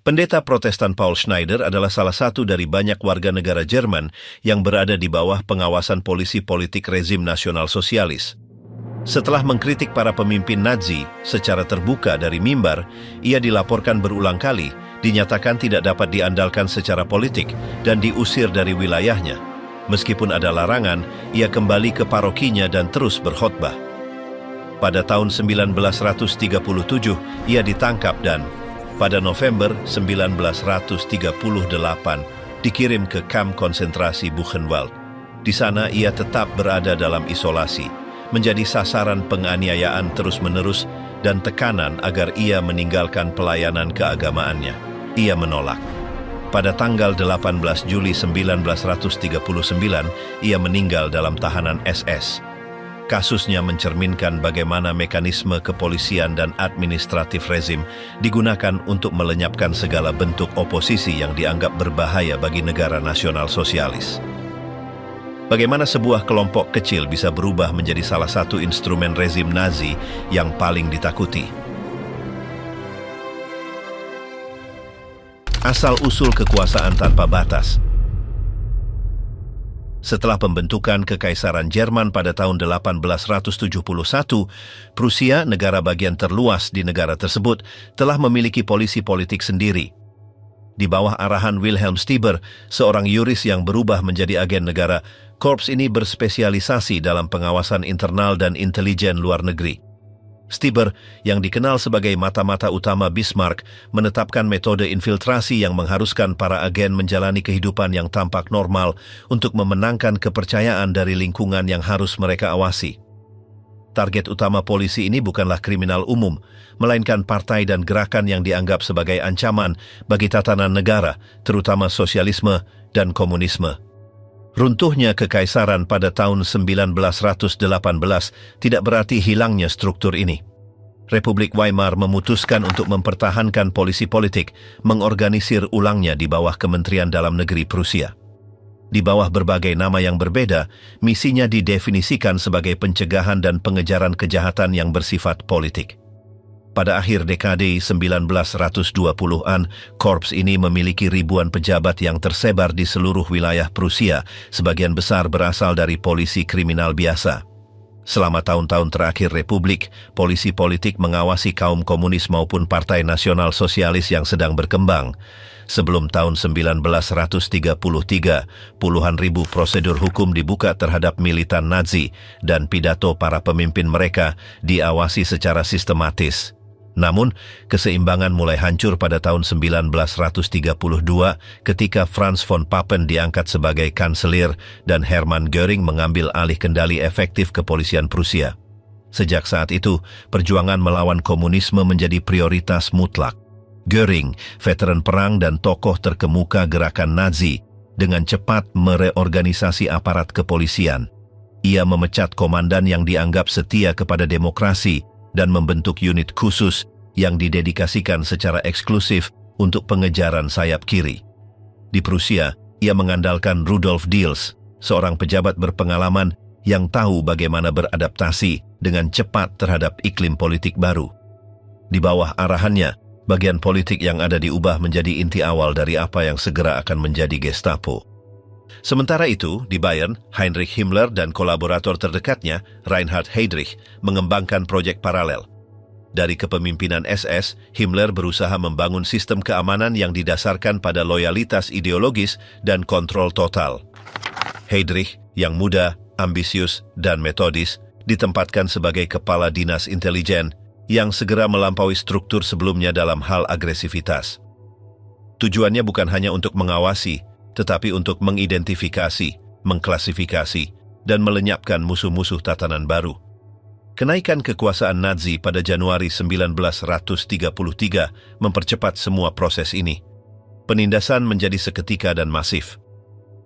Pendeta Protestan Paul Schneider adalah salah satu dari banyak warga negara Jerman yang berada di bawah pengawasan polisi politik rezim nasional sosialis. Setelah mengkritik para pemimpin Nazi secara terbuka dari mimbar, ia dilaporkan berulang kali, dinyatakan tidak dapat diandalkan secara politik, dan diusir dari wilayahnya. Meskipun ada larangan, ia kembali ke parokinya dan terus berkhotbah. Pada tahun 1937, ia ditangkap dan pada November 1938 dikirim ke kamp konsentrasi Buchenwald. Di sana ia tetap berada dalam isolasi, menjadi sasaran penganiayaan terus-menerus dan tekanan agar ia meninggalkan pelayanan keagamaannya. Ia menolak. Pada tanggal 18 Juli 1939, ia meninggal dalam tahanan SS. Kasusnya mencerminkan bagaimana mekanisme kepolisian dan administratif rezim digunakan untuk melenyapkan segala bentuk oposisi yang dianggap berbahaya bagi negara nasional sosialis. Bagaimana sebuah kelompok kecil bisa berubah menjadi salah satu instrumen rezim Nazi yang paling ditakuti. Asal-usul kekuasaan tanpa batas. Setelah pembentukan Kekaisaran Jerman pada tahun 1871, Prusia, negara bagian terluas di negara tersebut, telah memiliki polisi politik sendiri. Di bawah arahan Wilhelm Stieber, seorang yuris yang berubah menjadi agen negara, korps ini berspesialisasi dalam pengawasan internal dan intelijen luar negeri. Stieber, yang dikenal sebagai mata-mata utama Bismarck, menetapkan metode infiltrasi yang mengharuskan para agen menjalani kehidupan yang tampak normal untuk memenangkan kepercayaan dari lingkungan yang harus mereka awasi. Target utama polisi ini bukanlah kriminal umum, melainkan partai dan gerakan yang dianggap sebagai ancaman bagi tatanan negara, terutama sosialisme dan komunisme. Runtuhnya kekaisaran pada tahun 1918 tidak berarti hilangnya struktur ini. Republik Weimar memutuskan untuk mempertahankan polisi politik, mengorganisir ulangnya di bawah Kementerian Dalam Negeri Prusia. Di bawah berbagai nama yang berbeda, misinya didefinisikan sebagai pencegahan dan pengejaran kejahatan yang bersifat politik. Pada akhir dekade 1920-an, korps ini memiliki ribuan pejabat yang tersebar di seluruh wilayah Prusia, sebagian besar berasal dari polisi kriminal biasa. Selama tahun-tahun terakhir Republik, polisi politik mengawasi kaum komunis maupun Partai Nasional Sosialis yang sedang berkembang. Sebelum tahun 1933, puluhan ribu prosedur hukum dibuka terhadap militan Nazi dan pidato para pemimpin mereka diawasi secara sistematis. Namun, keseimbangan mulai hancur pada tahun 1932 ketika Franz von Papen diangkat sebagai kanselir dan Hermann Göring mengambil alih kendali efektif kepolisian Prusia. Sejak saat itu, perjuangan melawan komunisme menjadi prioritas mutlak. Göring, veteran perang dan tokoh terkemuka gerakan Nazi, dengan cepat mereorganisasi aparat kepolisian. Ia memecat komandan yang dianggap setia kepada demokrasi dan membentuk unit khusus yang didedikasikan secara eksklusif untuk pengejaran sayap kiri. Di Prusia, ia mengandalkan Rudolf Diels, seorang pejabat berpengalaman yang tahu bagaimana beradaptasi dengan cepat terhadap iklim politik baru. Di bawah arahannya, bagian politik yang ada diubah menjadi inti awal dari apa yang segera akan menjadi Gestapo. Sementara itu, di Bayern, Heinrich Himmler dan kolaborator terdekatnya, Reinhard Heydrich, mengembangkan proyek paralel. Dari kepemimpinan SS, Himmler berusaha membangun sistem keamanan yang didasarkan pada loyalitas ideologis dan kontrol total. Heydrich, yang muda, ambisius, dan metodis, ditempatkan sebagai kepala dinas intelijen yang segera melampaui struktur sebelumnya dalam hal agresivitas. Tujuannya bukan hanya untuk mengawasi, tetapi untuk mengidentifikasi, mengklasifikasi, dan melenyapkan musuh-musuh tatanan baru. Kenaikan kekuasaan Nazi pada Januari 1933 mempercepat semua proses ini. Penindasan menjadi seketika dan masif.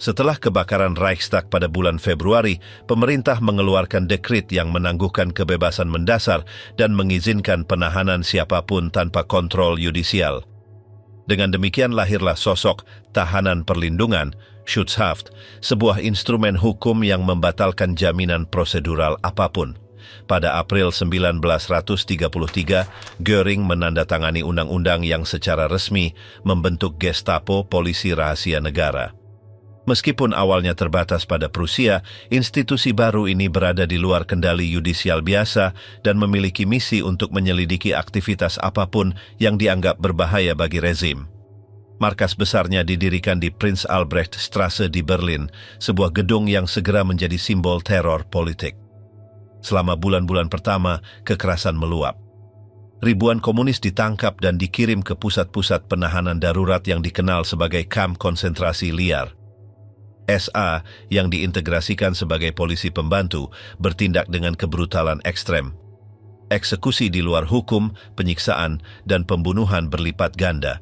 Setelah kebakaran Reichstag pada bulan Februari, pemerintah mengeluarkan dekret yang menangguhkan kebebasan mendasar dan mengizinkan penahanan siapapun tanpa kontrol yudisial. Dengan demikian lahirlah sosok tahanan perlindungan, Schutzhaft, sebuah instrumen hukum yang membatalkan jaminan prosedural apapun. Pada April 1933, Göring menandatangani undang-undang yang secara resmi membentuk Gestapo, polisi rahasia negara. Meskipun awalnya terbatas pada Prusia, institusi baru ini berada di luar kendali yudisial biasa dan memiliki misi untuk menyelidiki aktivitas apapun yang dianggap berbahaya bagi rezim. Markas besarnya didirikan di Prinz Albrecht Straße di Berlin, sebuah gedung yang segera menjadi simbol teror politik. Selama bulan-bulan pertama, kekerasan meluap. Ribuan komunis ditangkap dan dikirim ke pusat-pusat penahanan darurat yang dikenal sebagai kamp konsentrasi liar. SA yang diintegrasikan sebagai polisi pembantu bertindak dengan kebrutalan ekstrem. Eksekusi di luar hukum, penyiksaan, dan pembunuhan berlipat ganda.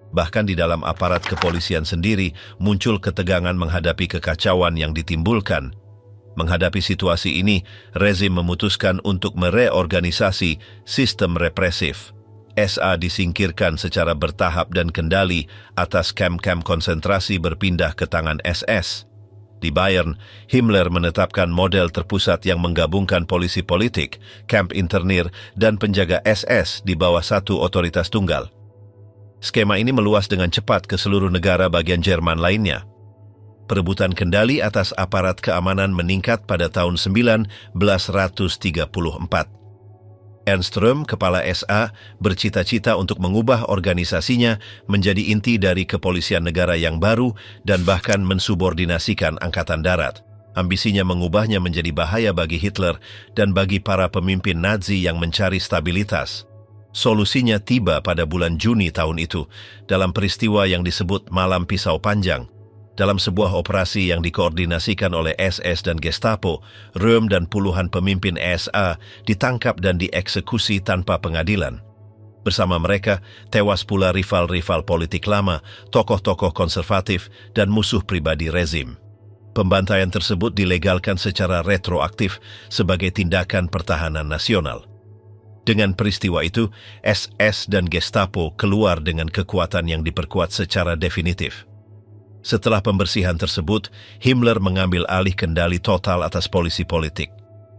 Bahkan di dalam aparat kepolisian sendiri muncul ketegangan menghadapi kekacauan yang ditimbulkan. Menghadapi situasi ini, rezim memutuskan untuk mereorganisasi sistem represif. SA disingkirkan secara bertahap dan kendali atas kamp-kamp konsentrasi berpindah ke tangan SS. Di Bayern, Himmler menetapkan model terpusat yang menggabungkan polisi politik, kamp internir, dan penjaga SS di bawah satu otoritas tunggal. Skema ini meluas dengan cepat ke seluruh negara bagian Jerman lainnya. Perebutan kendali atas aparat keamanan meningkat pada tahun 1934. Ernst Röhm, kepala SA, bercita-cita untuk mengubah organisasinya menjadi inti dari kepolisian negara yang baru dan bahkan mensubordinasikan angkatan darat. Ambisinya mengubahnya menjadi bahaya bagi Hitler dan bagi para pemimpin Nazi yang mencari stabilitas. Solusinya tiba pada bulan Juni tahun itu, dalam peristiwa yang disebut Malam Pisau Panjang. Dalam sebuah operasi yang dikoordinasikan oleh SS dan Gestapo, Röhm dan puluhan pemimpin SA ditangkap dan dieksekusi tanpa pengadilan. Bersama mereka, tewas pula rival-rival politik lama, tokoh-tokoh konservatif, dan musuh pribadi rezim. Pembantaian tersebut dilegalkan secara retroaktif sebagai tindakan pertahanan nasional. Dengan peristiwa itu, SS dan Gestapo keluar dengan kekuatan yang diperkuat secara definitif. Setelah pembersihan tersebut, Himmler mengambil alih kendali total atas polisi politik.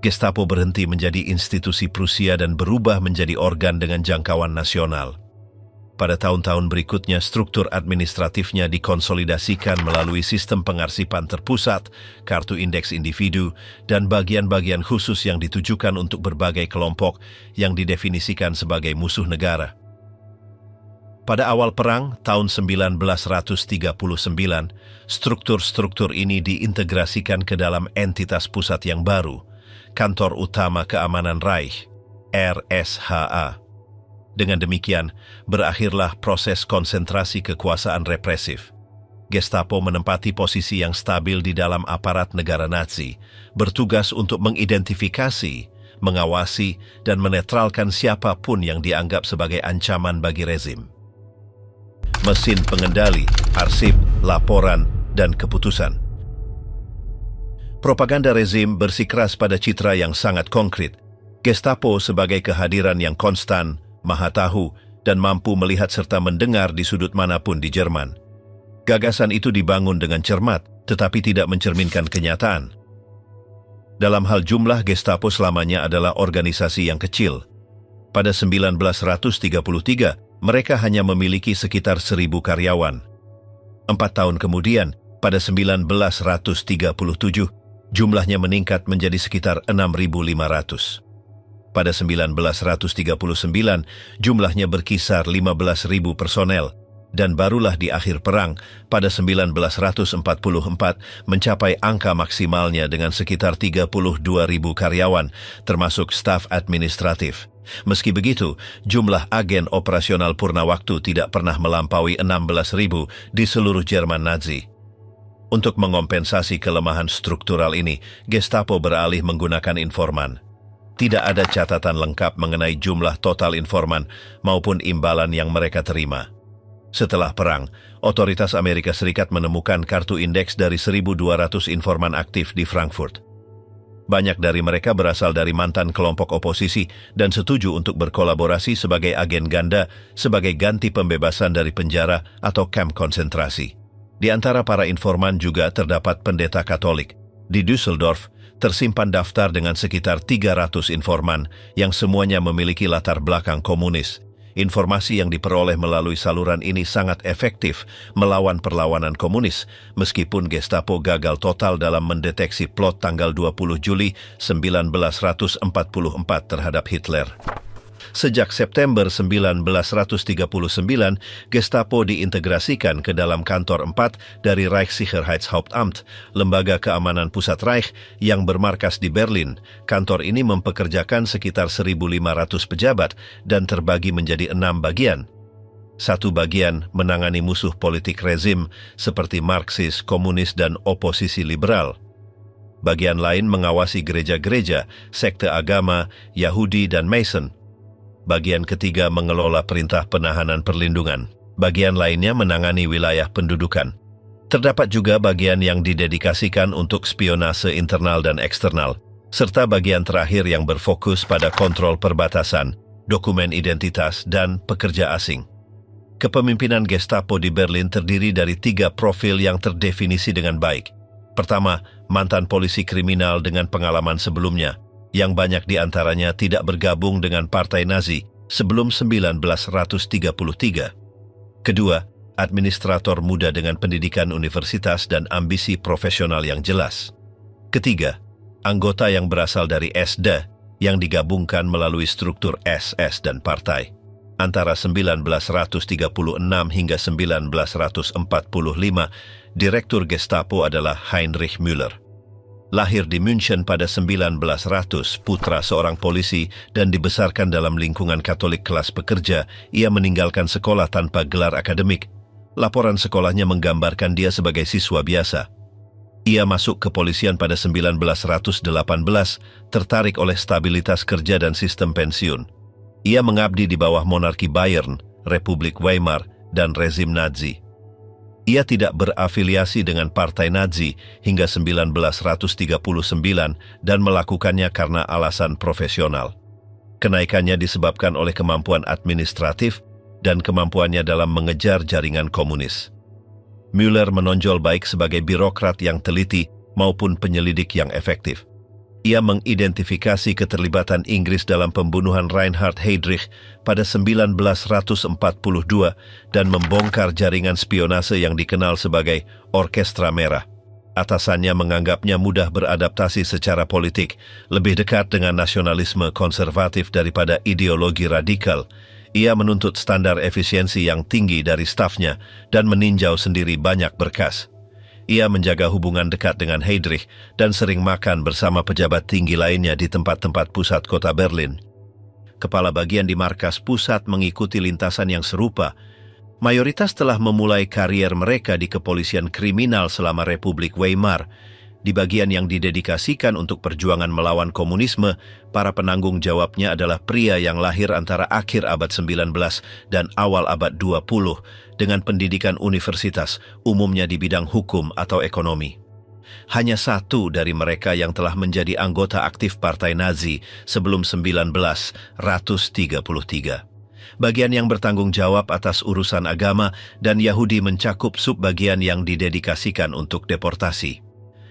Gestapo berhenti menjadi institusi Prusia dan berubah menjadi organ dengan jangkauan nasional. Pada tahun-tahun berikutnya, struktur administratifnya dikonsolidasikan melalui sistem pengarsipan terpusat, kartu indeks individu, dan bagian-bagian khusus yang ditujukan untuk berbagai kelompok yang didefinisikan sebagai musuh negara. Pada awal perang, tahun 1939, struktur-struktur ini diintegrasikan ke dalam entitas pusat yang baru, Kantor Utama Keamanan Reich, RSHA. Dengan demikian, berakhirlah proses konsentrasi kekuasaan represif. Gestapo menempati posisi yang stabil di dalam aparat negara Nazi, bertugas untuk mengidentifikasi, mengawasi, dan menetralkan siapapun yang dianggap sebagai ancaman bagi rezim. Mesin pengendali, arsip, laporan, dan keputusan. Propaganda rezim bersikeras pada citra yang sangat konkret. Gestapo sebagai kehadiran yang konstan, maha tahu, dan mampu melihat serta mendengar di sudut manapun di Jerman. Gagasan itu dibangun dengan cermat, tetapi tidak mencerminkan kenyataan. Dalam hal jumlah, Gestapo selamanya adalah organisasi yang kecil. Pada 1933, mereka hanya memiliki sekitar 1.000 karyawan. 4 tahun kemudian, pada 1937, jumlahnya meningkat menjadi sekitar 6.500. Pada 1939, jumlahnya berkisar 15.000 personel, dan barulah di akhir perang, pada 1944, mencapai angka maksimalnya dengan sekitar 32.000 karyawan, termasuk staf administratif. Meski begitu, jumlah agen operasional purna waktu tidak pernah melampaui 16.000 di seluruh Jerman Nazi. Untuk mengompensasi kelemahan struktural ini, Gestapo beralih menggunakan informan. Tidak ada catatan lengkap mengenai jumlah total informan maupun imbalan yang mereka terima. Setelah perang, otoritas Amerika Serikat menemukan kartu indeks dari 1.200 informan aktif di Frankfurt. Banyak dari mereka berasal dari mantan kelompok oposisi dan setuju untuk berkolaborasi sebagai agen ganda sebagai ganti pembebasan dari penjara atau kamp konsentrasi. Di antara para informan juga terdapat pendeta Katolik. Di Düsseldorf, tersimpan daftar dengan sekitar 300 informan yang semuanya memiliki latar belakang komunis. Informasi yang diperoleh melalui saluran ini sangat efektif melawan perlawanan komunis, meskipun Gestapo gagal total dalam mendeteksi plot tanggal 20 Juli 1944 terhadap Hitler. Sejak September 1939, Gestapo diintegrasikan ke dalam kantor 4 dari Reichssicherheitshauptamt, lembaga keamanan pusat Reich yang bermarkas di Berlin. Kantor ini mempekerjakan sekitar 1.500 pejabat dan terbagi menjadi 6 bagian. Satu bagian menangani musuh politik rezim seperti Marxis, komunis, dan oposisi liberal. Bagian lain mengawasi gereja-gereja, sekte agama, Yahudi, dan Mason. Bagian ketiga mengelola perintah penahanan perlindungan. Bagian lainnya menangani wilayah pendudukan. Terdapat juga bagian yang didedikasikan untuk spionase internal dan eksternal, serta bagian terakhir yang berfokus pada kontrol perbatasan, dokumen identitas, dan pekerja asing. Kepemimpinan Gestapo di Berlin terdiri dari 3 profil yang terdefinisi dengan baik. Pertama, mantan polisi kriminal dengan pengalaman sebelumnya, yang banyak di antaranya tidak bergabung dengan Partai Nazi sebelum 1933. Kedua, administrator muda dengan pendidikan universitas dan ambisi profesional yang jelas. Ketiga, anggota yang berasal dari SD yang digabungkan melalui struktur SS dan partai. Antara 1936 hingga 1945, Direktur Gestapo adalah Heinrich Müller. Lahir di München pada 1900, putra seorang polisi dan dibesarkan dalam lingkungan Katolik kelas pekerja, ia meninggalkan sekolah tanpa gelar akademik. Laporan sekolahnya menggambarkan dia sebagai siswa biasa. Ia masuk kepolisian pada 1918, tertarik oleh stabilitas kerja dan sistem pensiun. Ia mengabdi di bawah monarki Bayern, Republik Weimar, dan rezim Nazi. Ia tidak berafiliasi dengan Partai Nazi hingga 1939 dan melakukannya karena alasan profesional. Kenaikannya disebabkan oleh kemampuan administratif dan kemampuannya dalam mengejar jaringan komunis. Müller menonjol baik sebagai birokrat yang teliti maupun penyelidik yang efektif. Ia mengidentifikasi keterlibatan Inggris dalam pembunuhan Reinhard Heydrich pada 1942 dan membongkar jaringan spionase yang dikenal sebagai Orkestra Merah. Atasannya menganggapnya mudah beradaptasi secara politik, lebih dekat dengan nasionalisme konservatif daripada ideologi radikal. Ia menuntut standar efisiensi yang tinggi dari stafnya dan meninjau sendiri banyak berkas. Ia menjaga hubungan dekat dengan Heydrich dan sering makan bersama pejabat tinggi lainnya di tempat-tempat pusat kota Berlin. Kepala bagian di markas pusat mengikuti lintasan yang serupa. Mayoritas telah memulai karier mereka di kepolisian kriminal selama Republik Weimar. Di bagian yang didedikasikan untuk perjuangan melawan komunisme, para penanggung jawabnya adalah pria yang lahir antara akhir abad 19 dan awal abad 20 dengan pendidikan universitas, umumnya di bidang hukum atau ekonomi. Hanya satu dari mereka yang telah menjadi anggota aktif Partai Nazi sebelum 1933. Bagian yang bertanggung jawab atas urusan agama dan Yahudi mencakup subbagian yang didedikasikan untuk deportasi.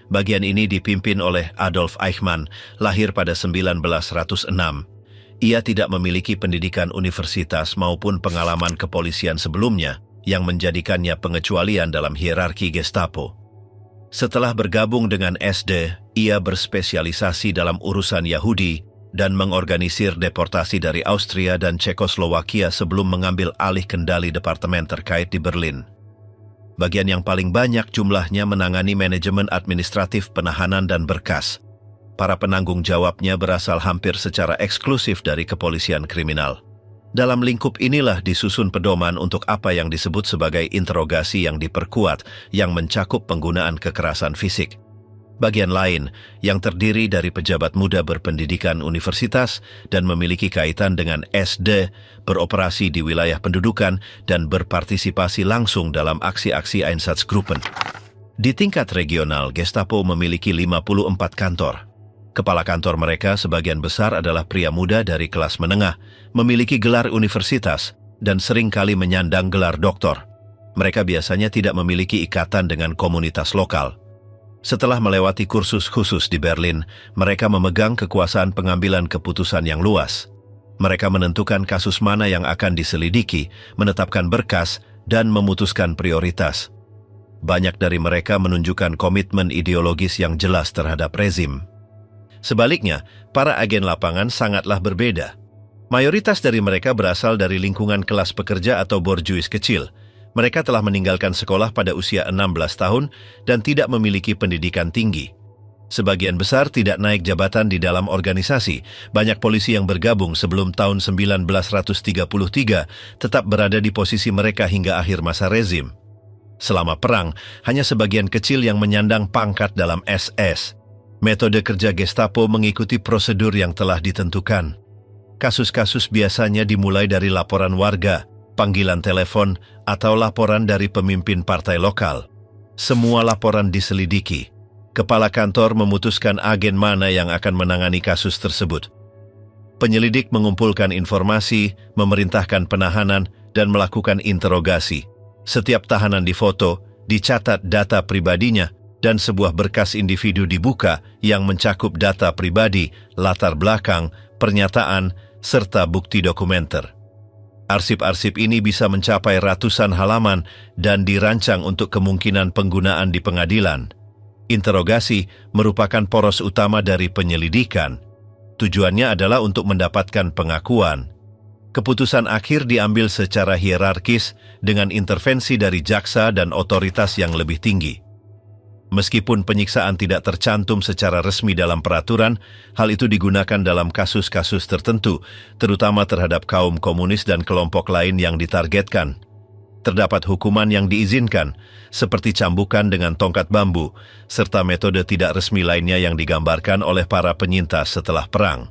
Bagian ini dipimpin oleh Adolf Eichmann, lahir pada 1906. Ia tidak memiliki pendidikan universitas maupun pengalaman kepolisian sebelumnya, yang menjadikannya pengecualian dalam hierarki Gestapo. Setelah bergabung dengan SD, ia berspesialisasi dalam urusan Yahudi dan mengorganisir deportasi dari Austria dan Cekoslowakia sebelum mengambil alih kendali departemen terkait di Berlin. Bagian yang paling banyak jumlahnya menangani manajemen administratif penahanan dan berkas. Para penanggung jawabnya berasal hampir secara eksklusif dari kepolisian kriminal. Dalam lingkup inilah disusun pedoman untuk apa yang disebut sebagai interogasi yang diperkuat yang mencakup penggunaan kekerasan fisik. Bagian lain, yang terdiri dari pejabat muda berpendidikan universitas dan memiliki kaitan dengan SD, beroperasi di wilayah pendudukan dan berpartisipasi langsung dalam aksi-aksi Einsatzgruppen. Di tingkat regional, Gestapo memiliki 54 kantor. Kepala kantor mereka sebagian besar adalah pria muda dari kelas menengah, memiliki gelar universitas, dan seringkali menyandang gelar doktor. Mereka biasanya tidak memiliki ikatan dengan komunitas lokal. Setelah melewati kursus khusus di Berlin, mereka memegang kekuasaan pengambilan keputusan yang luas. Mereka menentukan kasus mana yang akan diselidiki, menetapkan berkas, dan memutuskan prioritas. Banyak dari mereka menunjukkan komitmen ideologis yang jelas terhadap rezim. Sebaliknya, para agen lapangan sangatlah berbeda. Mayoritas dari mereka berasal dari lingkungan kelas pekerja atau borjuis kecil. Mereka telah meninggalkan sekolah pada usia 16 tahun dan tidak memiliki pendidikan tinggi. Sebagian besar tidak naik jabatan di dalam organisasi. Banyak polisi yang bergabung sebelum tahun 1933 tetap berada di posisi mereka hingga akhir masa rezim. Selama perang, hanya sebagian kecil yang menyandang pangkat dalam SS. Metode kerja Gestapo mengikuti prosedur yang telah ditentukan. Kasus-kasus biasanya dimulai dari laporan warga, panggilan telepon, atau laporan dari pemimpin partai lokal. Semua laporan diselidiki. Kepala kantor memutuskan agen mana yang akan menangani kasus tersebut. Penyelidik mengumpulkan informasi, memerintahkan penahanan, dan melakukan interogasi. Setiap tahanan difoto, dicatat data pribadinya, dan sebuah berkas individu dibuka yang mencakup data pribadi, latar belakang, pernyataan, serta bukti dokumenter. Arsip-arsip ini bisa mencapai ratusan halaman dan dirancang untuk kemungkinan penggunaan di pengadilan. Interogasi merupakan poros utama dari penyelidikan. Tujuannya adalah untuk mendapatkan pengakuan. Keputusan akhir diambil secara hierarkis dengan intervensi dari jaksa dan otoritas yang lebih tinggi. Meskipun penyiksaan tidak tercantum secara resmi dalam peraturan, hal itu digunakan dalam kasus-kasus tertentu, terutama terhadap kaum komunis dan kelompok lain yang ditargetkan. Terdapat hukuman yang diizinkan, seperti cambukan dengan tongkat bambu, serta metode tidak resmi lainnya yang digambarkan oleh para penyintas setelah perang.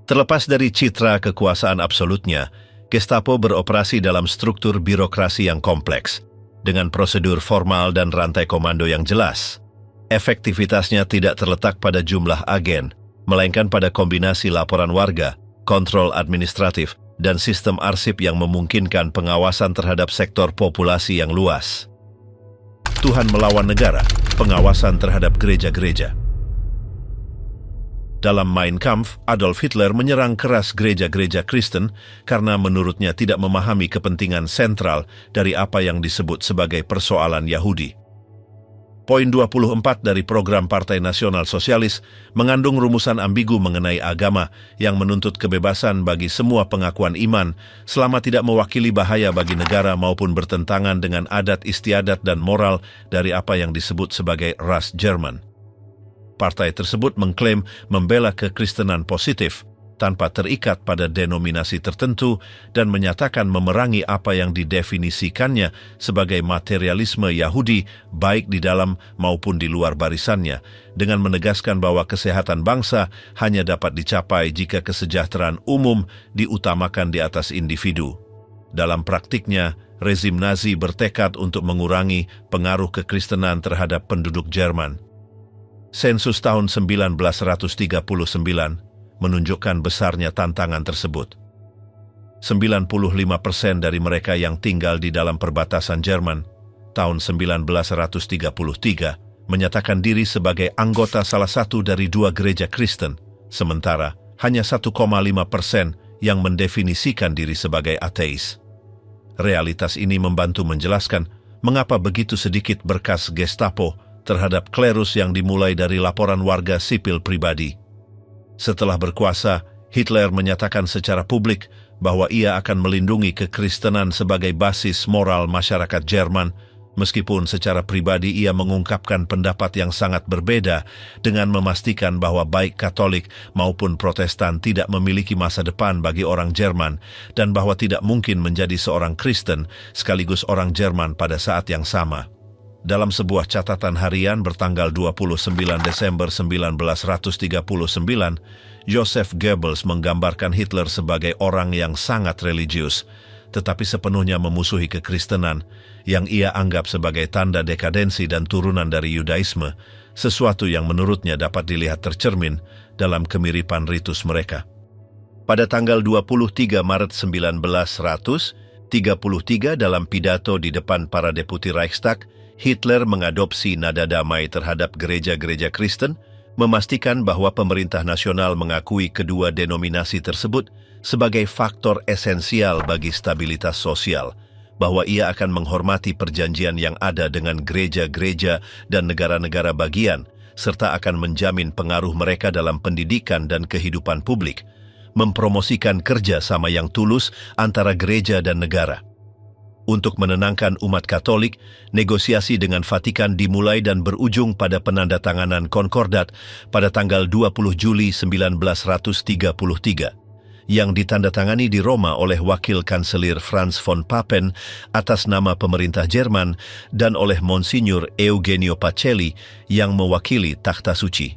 Terlepas dari citra kekuasaan absolutnya, Gestapo beroperasi dalam struktur birokrasi yang kompleks, dengan prosedur formal dan rantai komando yang jelas. Efektivitasnya tidak terletak pada jumlah agen, melainkan pada kombinasi laporan warga, kontrol administratif, dan sistem arsip yang memungkinkan pengawasan terhadap sektor populasi yang luas. Tuhan melawan negara, pengawasan terhadap gereja-gereja. Dalam Mein Kampf, Adolf Hitler menyerang keras gereja-gereja Kristen karena menurutnya tidak memahami kepentingan sentral dari apa yang disebut sebagai persoalan Yahudi. Poin 24 dari program Partai Nasional Sosialis mengandung rumusan ambigu mengenai agama yang menuntut kebebasan bagi semua pengakuan iman selama tidak mewakili bahaya bagi negara maupun bertentangan dengan adat istiadat dan moral dari apa yang disebut sebagai ras Jerman. Partai tersebut mengklaim membela kekristenan positif, tanpa terikat pada denominasi tertentu dan menyatakan memerangi apa yang didefinisikannya sebagai materialisme Yahudi baik di dalam maupun di luar barisannya, dengan menegaskan bahwa kesehatan bangsa hanya dapat dicapai jika kesejahteraan umum diutamakan di atas individu. Dalam praktiknya, rezim Nazi bertekad untuk mengurangi pengaruh kekristenan terhadap penduduk Jerman. Sensus tahun 1939 menunjukkan besarnya tantangan tersebut. 95% dari mereka yang tinggal di dalam perbatasan Jerman tahun 1933 menyatakan diri sebagai anggota salah satu dari dua gereja Kristen, sementara hanya 1,5% yang mendefinisikan diri sebagai ateis. Realitas ini membantu menjelaskan mengapa begitu sedikit berkas Gestapo terhadap klerus yang dimulai dari laporan warga sipil pribadi. Setelah berkuasa, Hitler menyatakan secara publik bahwa ia akan melindungi kekristenan sebagai basis moral masyarakat Jerman, meskipun secara pribadi ia mengungkapkan pendapat yang sangat berbeda dengan memastikan bahwa baik Katolik maupun Protestan tidak memiliki masa depan bagi orang Jerman dan bahwa tidak mungkin menjadi seorang Kristen sekaligus orang Jerman pada saat yang sama. Dalam sebuah catatan harian bertanggal 29 Desember 1939, Joseph Goebbels menggambarkan Hitler sebagai orang yang sangat religius, tetapi sepenuhnya memusuhi kekristenan, yang ia anggap sebagai tanda dekadensi dan turunan dari Yudaisme, sesuatu yang menurutnya dapat dilihat tercermin dalam kemiripan ritus mereka. Pada tanggal 23 Maret 1933 dalam pidato di depan para deputi Reichstag, Hitler mengadopsi nada damai terhadap gereja-gereja Kristen, memastikan bahwa pemerintah nasional mengakui kedua denominasi tersebut sebagai faktor esensial bagi stabilitas sosial, bahwa ia akan menghormati perjanjian yang ada dengan gereja-gereja dan negara-negara bagian, serta akan menjamin pengaruh mereka dalam pendidikan dan kehidupan publik, mempromosikan kerja sama yang tulus antara gereja dan negara. Untuk menenangkan umat Katolik, negosiasi dengan Vatikan dimulai dan berujung pada penandatanganan Konkordat pada tanggal 20 Juli 1933, yang ditandatangani di Roma oleh Wakil Kanselir Franz von Papen atas nama pemerintah Jerman dan oleh Monsignor Eugenio Pacelli yang mewakili Takhta Suci.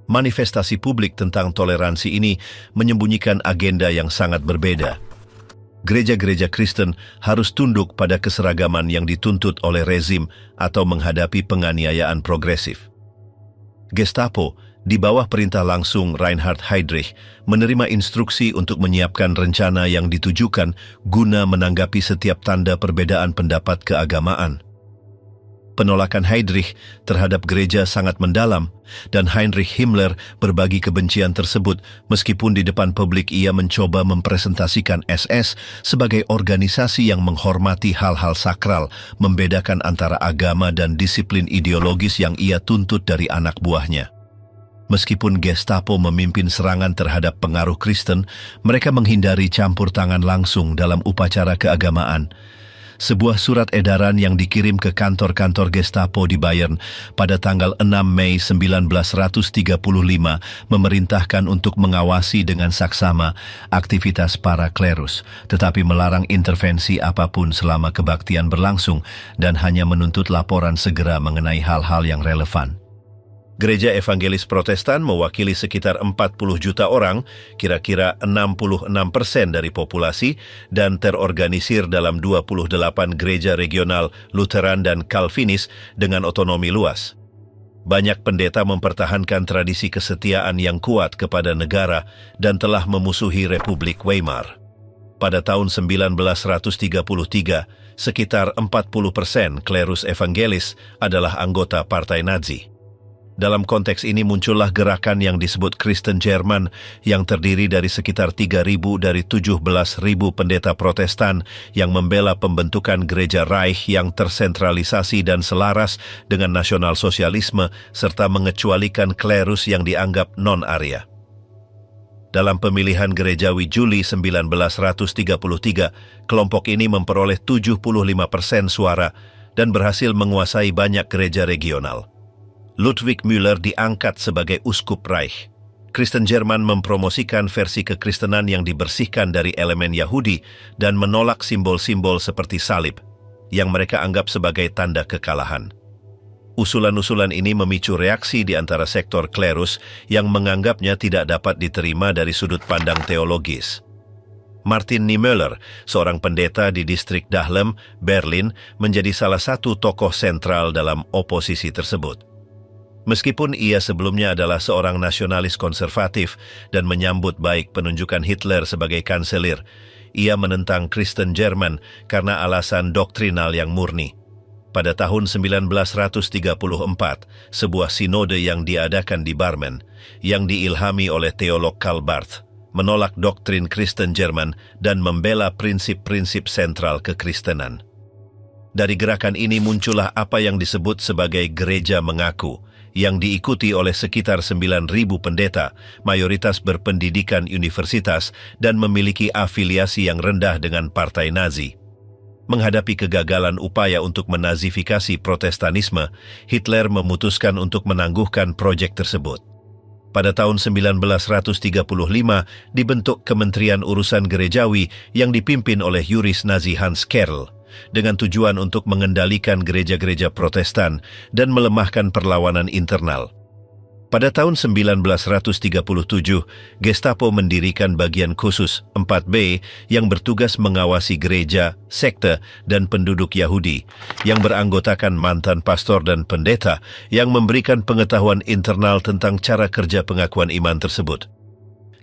Manifestasi publik tentang toleransi ini menyembunyikan agenda yang sangat berbeda. Gereja-gereja Kristen harus tunduk pada keseragaman yang dituntut oleh rezim atau menghadapi penganiayaan progresif. Gestapo, di bawah perintah langsung Reinhard Heydrich, menerima instruksi untuk menyiapkan rencana yang ditujukan guna menanggapi setiap tanda perbedaan pendapat keagamaan. Penolakan Heydrich terhadap gereja sangat mendalam, dan Heinrich Himmler berbagi kebencian tersebut meskipun di depan publik ia mencoba mempresentasikan SS sebagai organisasi yang menghormati hal-hal sakral, membedakan antara agama dan disiplin ideologis yang ia tuntut dari anak buahnya. Meskipun Gestapo memimpin serangan terhadap pengaruh Kristen, mereka menghindari campur tangan langsung dalam upacara keagamaan. Sebuah surat edaran yang dikirim ke kantor-kantor Gestapo di Bayern pada tanggal 6 Mei 1935 memerintahkan untuk mengawasi dengan saksama aktivitas para klerus, tetapi melarang intervensi apapun selama kebaktian berlangsung dan hanya menuntut laporan segera mengenai hal-hal yang relevan. Gereja Evangelis Protestan mewakili sekitar 40 juta orang, kira-kira 66% dari populasi, dan terorganisir dalam 28 gereja regional Lutheran dan Calvinis dengan otonomi luas. Banyak pendeta mempertahankan tradisi kesetiaan yang kuat kepada negara dan telah memusuhi Republik Weimar. Pada tahun 1933, sekitar 40% klerus evangelis adalah anggota Partai Nazi. Dalam konteks ini muncullah gerakan yang disebut Kristen Jerman yang terdiri dari sekitar 3.000 dari 17.000 pendeta Protestan yang membela pembentukan gereja Reich yang tersentralisasi dan selaras dengan nasional sosialisme serta mengecualikan klerus yang dianggap non-Arya. Dalam pemilihan gerejawi Juli 1933, kelompok ini memperoleh 75% suara dan berhasil menguasai banyak gereja regional. Ludwig Müller diangkat sebagai uskup Reich. Kristen Jerman mempromosikan versi kekristenan yang dibersihkan dari elemen Yahudi dan menolak simbol-simbol seperti salib, yang mereka anggap sebagai tanda kekalahan. Usulan-usulan ini memicu reaksi di antara sektor klerus yang menganggapnya tidak dapat diterima dari sudut pandang teologis. Martin Niemöller, seorang pendeta di distrik Dahlem, Berlin, menjadi salah satu tokoh sentral dalam oposisi tersebut. Meskipun ia sebelumnya adalah seorang nasionalis konservatif dan menyambut baik penunjukan Hitler sebagai kanselir, ia menentang Kristen Jerman karena alasan doktrinal yang murni. Pada tahun 1934, sebuah sinode yang diadakan di Barmen, yang diilhami oleh teolog Karl Barth, menolak doktrin Kristen Jerman dan membela prinsip-prinsip sentral kekristenan. Dari gerakan ini muncullah apa yang disebut sebagai gereja mengaku, yang diikuti oleh sekitar 9.000 pendeta, mayoritas berpendidikan universitas dan memiliki afiliasi yang rendah dengan Partai Nazi. Menghadapi kegagalan upaya untuk menazifikasi Protestanisme, Hitler memutuskan untuk menangguhkan proyek tersebut. Pada tahun 1935 dibentuk Kementerian Urusan Gerejawi yang dipimpin oleh Juris Nazi Hans Kerrl, dengan tujuan untuk mengendalikan gereja-gereja Protestan dan melemahkan perlawanan internal. Pada tahun 1937, Gestapo mendirikan bagian khusus 4B yang bertugas mengawasi gereja, sekte, dan penduduk Yahudi, yang beranggotakan mantan pastor dan pendeta yang memberikan pengetahuan internal tentang cara kerja pengakuan iman tersebut.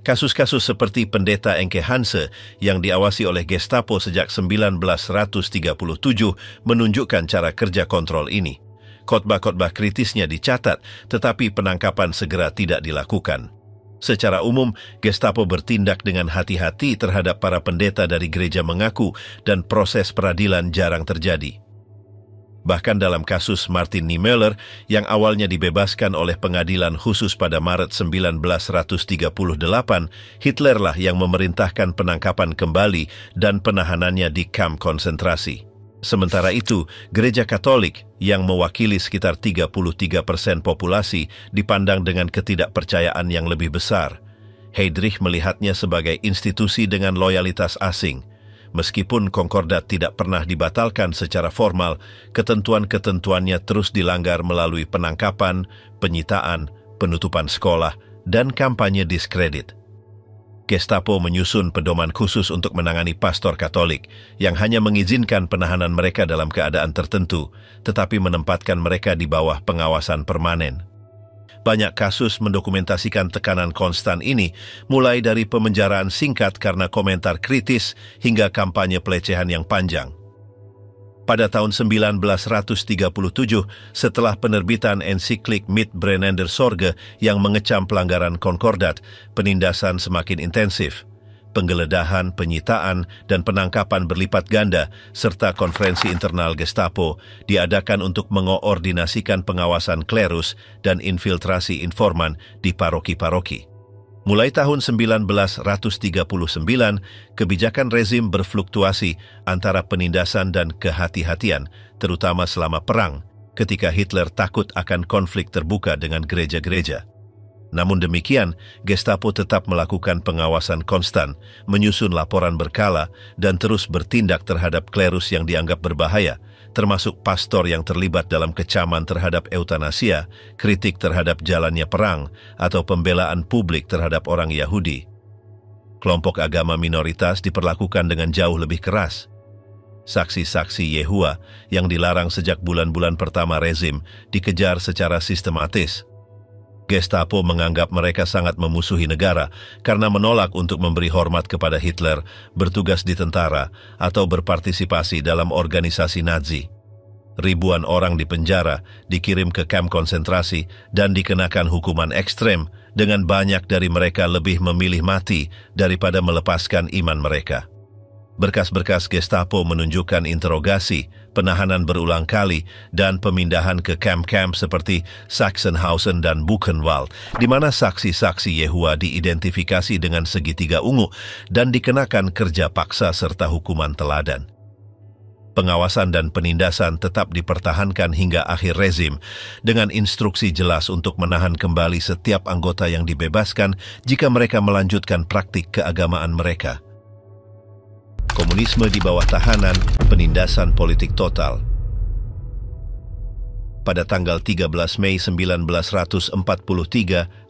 Kasus-kasus seperti Pendeta Enke Hanse yang diawasi oleh Gestapo sejak 1937 menunjukkan cara kerja kontrol ini. Khotbah-khotbah kritisnya dicatat, tetapi penangkapan segera tidak dilakukan. Secara umum, Gestapo bertindak dengan hati-hati terhadap para pendeta dari gereja mengaku dan proses peradilan jarang terjadi. Bahkan dalam kasus Martin Niemöller yang awalnya dibebaskan oleh pengadilan khusus pada Maret 1938, Hitlerlah yang memerintahkan penangkapan kembali dan penahanannya di kamp konsentrasi. Sementara itu, gereja Katolik yang mewakili sekitar 33% populasi dipandang dengan ketidakpercayaan yang lebih besar. Heydrich melihatnya sebagai institusi dengan loyalitas asing. Meskipun konkordat tidak pernah dibatalkan secara formal, ketentuan-ketentuannya terus dilanggar melalui penangkapan, penyitaan, penutupan sekolah, dan kampanye diskredit. Gestapo menyusun pedoman khusus untuk menangani pastor Katolik yang hanya mengizinkan penahanan mereka dalam keadaan tertentu, tetapi menempatkan mereka di bawah pengawasan permanen. Banyak kasus mendokumentasikan tekanan konstan ini, mulai dari pemenjaraan singkat karena komentar kritis hingga kampanye pelecehan yang panjang. Pada tahun 1937, setelah penerbitan ensiklik Mit Brennender Sorge yang mengecam pelanggaran konkordat, penindasan semakin intensif. Penggeledahan, penyitaan, dan penangkapan berlipat ganda, serta konferensi internal Gestapo diadakan untuk mengoordinasikan pengawasan klerus dan infiltrasi informan di paroki-paroki. Mulai tahun 1939, kebijakan rezim berfluktuasi antara penindasan dan kehati-hatian, terutama selama perang, ketika Hitler takut akan konflik terbuka dengan gereja-gereja. Namun demikian, Gestapo tetap melakukan pengawasan konstan, menyusun laporan berkala, dan terus bertindak terhadap klerus yang dianggap berbahaya, termasuk pastor yang terlibat dalam kecaman terhadap eutanasia, kritik terhadap jalannya perang, atau pembelaan publik terhadap orang Yahudi. Kelompok agama minoritas diperlakukan dengan jauh lebih keras. Saksi-saksi Yehua yang dilarang sejak bulan-bulan pertama rezim dikejar secara sistematis. Gestapo menganggap mereka sangat memusuhi negara karena menolak untuk memberi hormat kepada Hitler, bertugas di tentara, atau berpartisipasi dalam organisasi Nazi. Ribuan orang dipenjara, dikirim ke kamp konsentrasi, dan dikenakan hukuman ekstrem, dengan banyak dari mereka lebih memilih mati daripada melepaskan iman mereka. Berkas-berkas Gestapo menunjukkan interogasi, penahanan berulang kali, dan pemindahan ke kamp-kamp seperti Sachsenhausen dan Buchenwald, di mana saksi-saksi Yehua diidentifikasi dengan segitiga ungu dan dikenakan kerja paksa serta hukuman teladan. Pengawasan dan penindasan tetap dipertahankan hingga akhir rezim, dengan instruksi jelas untuk menahan kembali setiap anggota yang dibebaskan jika mereka melanjutkan praktik keagamaan mereka. Komunisme di bawah tahanan, penindasan politik total. Pada tanggal 13 Mei 1943,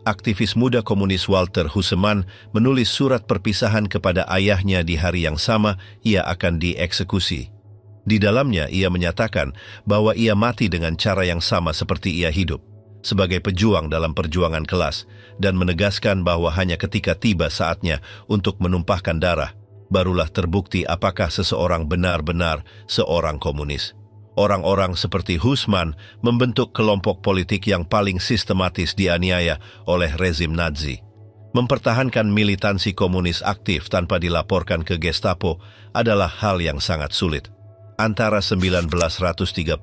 aktivis muda komunis Walter Husemann menulis surat perpisahan kepada ayahnya di hari yang sama ia akan dieksekusi. Di dalamnya ia menyatakan bahwa ia mati dengan cara yang sama seperti ia hidup, sebagai pejuang dalam perjuangan kelas, dan menegaskan bahwa hanya ketika tiba saatnya untuk menumpahkan darah, barulah terbukti apakah seseorang benar-benar seorang komunis. Orang-orang seperti Husemann membentuk kelompok politik yang paling sistematis dianiaya oleh rezim Nazi. Mempertahankan militansi komunis aktif tanpa dilaporkan ke Gestapo adalah hal yang sangat sulit. Antara 1933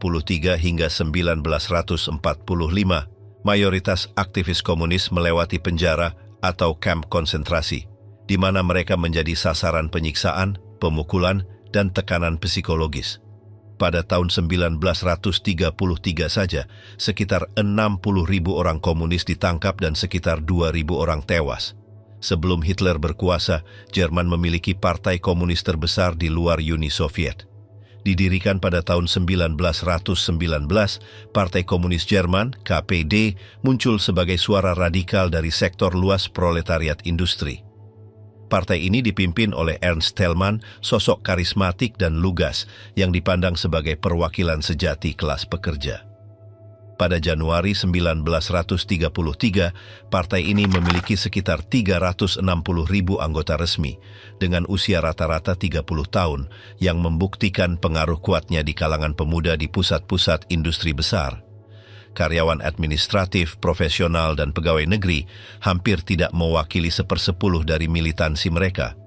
hingga 1945, mayoritas aktivis komunis melewati penjara atau kamp konsentrasi, di mana mereka menjadi sasaran penyiksaan, pemukulan, dan tekanan psikologis. Pada tahun 1933 saja, sekitar 60.000 orang komunis ditangkap dan sekitar 2.000 orang tewas. Sebelum Hitler berkuasa, Jerman memiliki partai komunis terbesar di luar Uni Soviet. Didirikan pada tahun 1919, Partai Komunis Jerman, KPD, muncul sebagai suara radikal dari sektor luas proletariat industri. Partai ini dipimpin oleh Ernst Thälmann, sosok karismatik dan lugas yang dipandang sebagai perwakilan sejati kelas pekerja. Pada Januari 1933, partai ini memiliki sekitar 360.000 anggota resmi, dengan usia rata-rata 30 tahun, yang membuktikan pengaruh kuatnya di kalangan pemuda di pusat-pusat industri besar. Karyawan administratif, profesional, dan pegawai negeri hampir tidak mewakili 1/10 dari militansi mereka.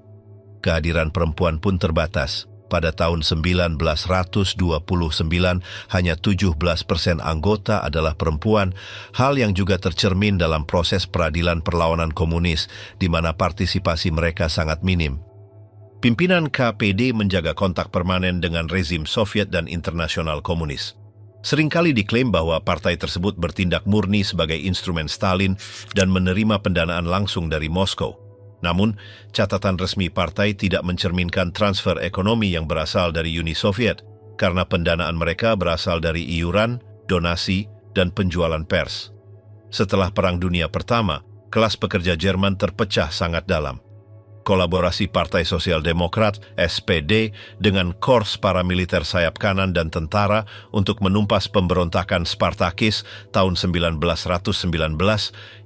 Kehadiran perempuan pun terbatas. Pada tahun 1929, hanya 17% anggota adalah perempuan, hal yang juga tercermin dalam proses peradilan perlawanan komunis, di mana partisipasi mereka sangat minim. Pimpinan KPD menjaga kontak permanen dengan rezim Soviet dan internasional komunis. Seringkali diklaim bahwa partai tersebut bertindak murni sebagai instrumen Stalin dan menerima pendanaan langsung dari Moskow. Namun, catatan resmi partai tidak mencerminkan transfer ekonomi yang berasal dari Uni Soviet, karena pendanaan mereka berasal dari iuran, donasi, dan penjualan pers. Setelah Perang Dunia Pertama, kelas pekerja Jerman terpecah sangat dalam. Kolaborasi Partai Sosial Demokrat (SPD) dengan korps paramiliter sayap kanan dan tentara untuk menumpas pemberontakan Spartakis tahun 1919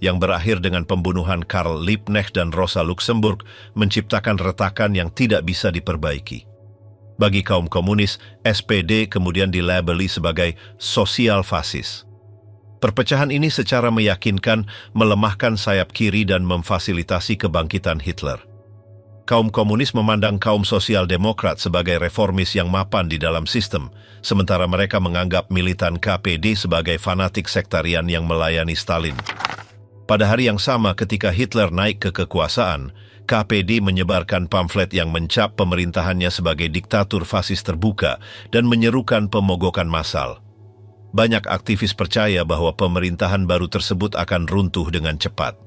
yang berakhir dengan pembunuhan Karl Liebknecht dan Rosa Luxemburg menciptakan retakan yang tidak bisa diperbaiki. Bagi kaum komunis, SPD kemudian dilabeli sebagai sosial fasis. Perpecahan ini secara meyakinkan melemahkan sayap kiri dan memfasilitasi kebangkitan Hitler. Kaum komunis memandang kaum sosial demokrat sebagai reformis yang mapan di dalam sistem, sementara mereka menganggap militan KPD sebagai fanatik sektarian yang melayani Stalin. Pada hari yang sama ketika Hitler naik ke kekuasaan, KPD menyebarkan pamflet yang mencap pemerintahannya sebagai diktatur fasis terbuka dan menyerukan pemogokan massal. Banyak aktivis percaya bahwa pemerintahan baru tersebut akan runtuh dengan cepat.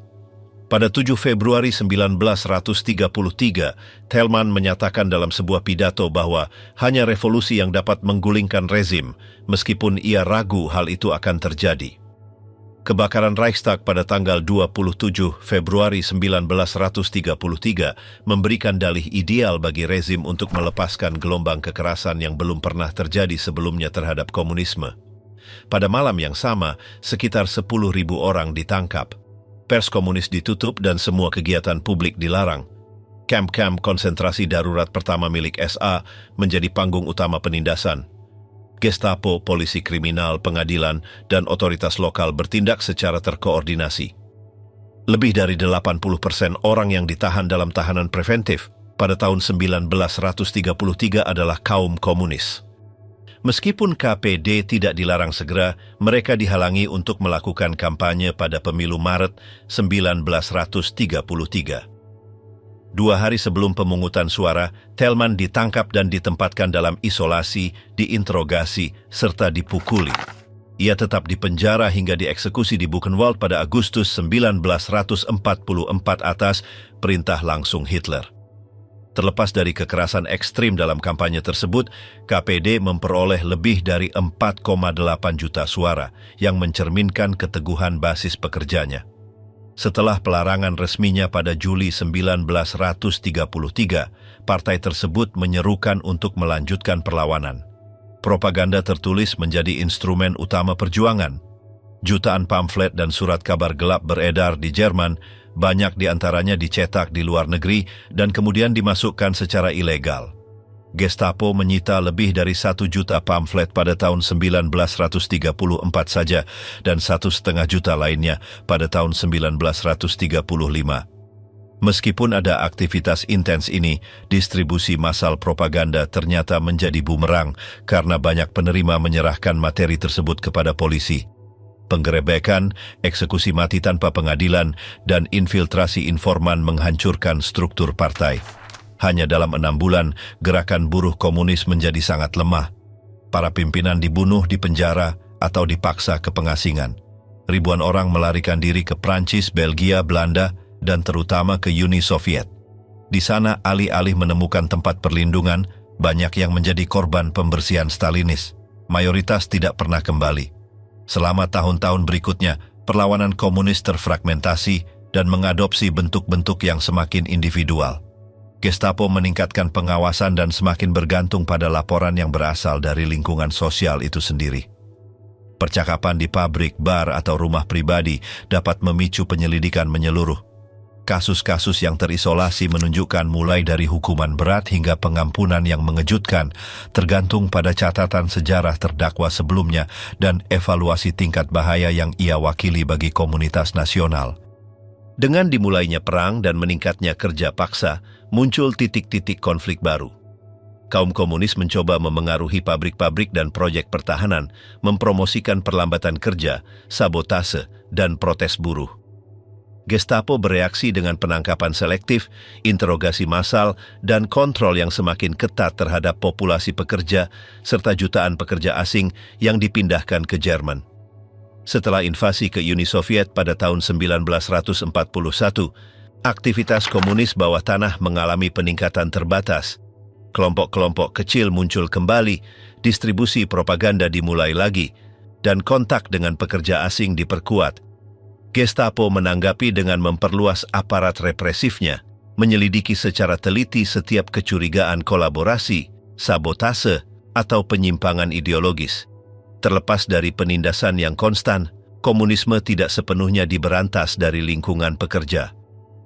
Pada 7 Februari 1933, Thälmann menyatakan dalam sebuah pidato bahwa hanya revolusi yang dapat menggulingkan rezim, meskipun ia ragu hal itu akan terjadi. Kebakaran Reichstag pada tanggal 27 Februari 1933 memberikan dalih ideal bagi rezim untuk melepaskan gelombang kekerasan yang belum pernah terjadi sebelumnya terhadap komunisme. Pada malam yang sama, sekitar 10.000 orang ditangkap. Pers komunis ditutup dan semua kegiatan publik dilarang. Kamp-kamp konsentrasi darurat pertama milik SA menjadi panggung utama penindasan. Gestapo, polisi kriminal, pengadilan, dan otoritas lokal bertindak secara terkoordinasi. Lebih dari 80% orang yang ditahan dalam tahanan preventif pada tahun 1933 adalah kaum komunis. Meskipun KPD tidak dilarang segera, mereka dihalangi untuk melakukan kampanye pada pemilu Maret 1933. 2 hari sebelum pemungutan suara, Thälmann ditangkap dan ditempatkan dalam isolasi, diinterogasi, serta dipukuli. Ia tetap dipenjara hingga dieksekusi di Buchenwald pada Agustus 1944 atas perintah langsung Hitler. Terlepas dari kekerasan ekstrim dalam kampanye tersebut, KPD memperoleh lebih dari 4,8 juta suara yang mencerminkan keteguhan basis pekerjanya. Setelah pelarangan resminya pada Juli 1933, partai tersebut menyerukan untuk melanjutkan perlawanan. Propaganda tertulis menjadi instrumen utama perjuangan. Jutaan pamflet dan surat kabar gelap beredar di Jerman, banyak di antaranya dicetak di luar negeri dan kemudian dimasukkan secara ilegal. Gestapo menyita lebih dari 1 juta pamflet pada tahun 1934 saja dan 1,5 juta lainnya pada tahun 1935. Meskipun ada aktivitas intens ini, distribusi massal propaganda ternyata menjadi bumerang karena banyak penerima menyerahkan materi tersebut kepada polisi. Penggerebekan, eksekusi mati tanpa pengadilan, dan infiltrasi informan menghancurkan struktur partai. Hanya dalam 6 bulan, gerakan buruh komunis menjadi sangat lemah. Para pimpinan dibunuh di penjara atau dipaksa ke pengasingan. Ribuan orang melarikan diri ke Prancis, Belgia, Belanda, dan terutama ke Uni Soviet. Di sana, alih-alih menemukan tempat perlindungan, banyak yang menjadi korban pembersihan Stalinis. Mayoritas tidak pernah kembali. Selama tahun-tahun berikutnya, perlawanan komunis terfragmentasi dan mengadopsi bentuk-bentuk yang semakin individual. Gestapo meningkatkan pengawasan dan semakin bergantung pada laporan yang berasal dari lingkungan sosial itu sendiri. Percakapan di pabrik, bar, atau rumah pribadi dapat memicu penyelidikan menyeluruh. Kasus-kasus yang terisolasi menunjukkan mulai dari hukuman berat hingga pengampunan yang mengejutkan, tergantung pada catatan sejarah terdakwa sebelumnya dan evaluasi tingkat bahaya yang ia wakili bagi komunitas nasional. Dengan dimulainya perang dan meningkatnya kerja paksa, muncul titik-titik konflik baru. Kaum komunis mencoba memengaruhi pabrik-pabrik dan proyek pertahanan, mempromosikan perlambatan kerja, sabotase, dan protes buruh. Gestapo bereaksi dengan penangkapan selektif, interogasi massal, dan kontrol yang semakin ketat terhadap populasi pekerja serta jutaan pekerja asing yang dipindahkan ke Jerman. Setelah invasi ke Uni Soviet pada tahun 1941, aktivitas komunis bawah tanah mengalami peningkatan terbatas. Kelompok-kelompok kecil muncul kembali, distribusi propaganda dimulai lagi, dan kontak dengan pekerja asing diperkuat. Gestapo menanggapi dengan memperluas aparat represifnya, menyelidiki secara teliti setiap kecurigaan kolaborasi, sabotase, atau penyimpangan ideologis. Terlepas dari penindasan yang konstan, komunisme tidak sepenuhnya diberantas dari lingkungan pekerja.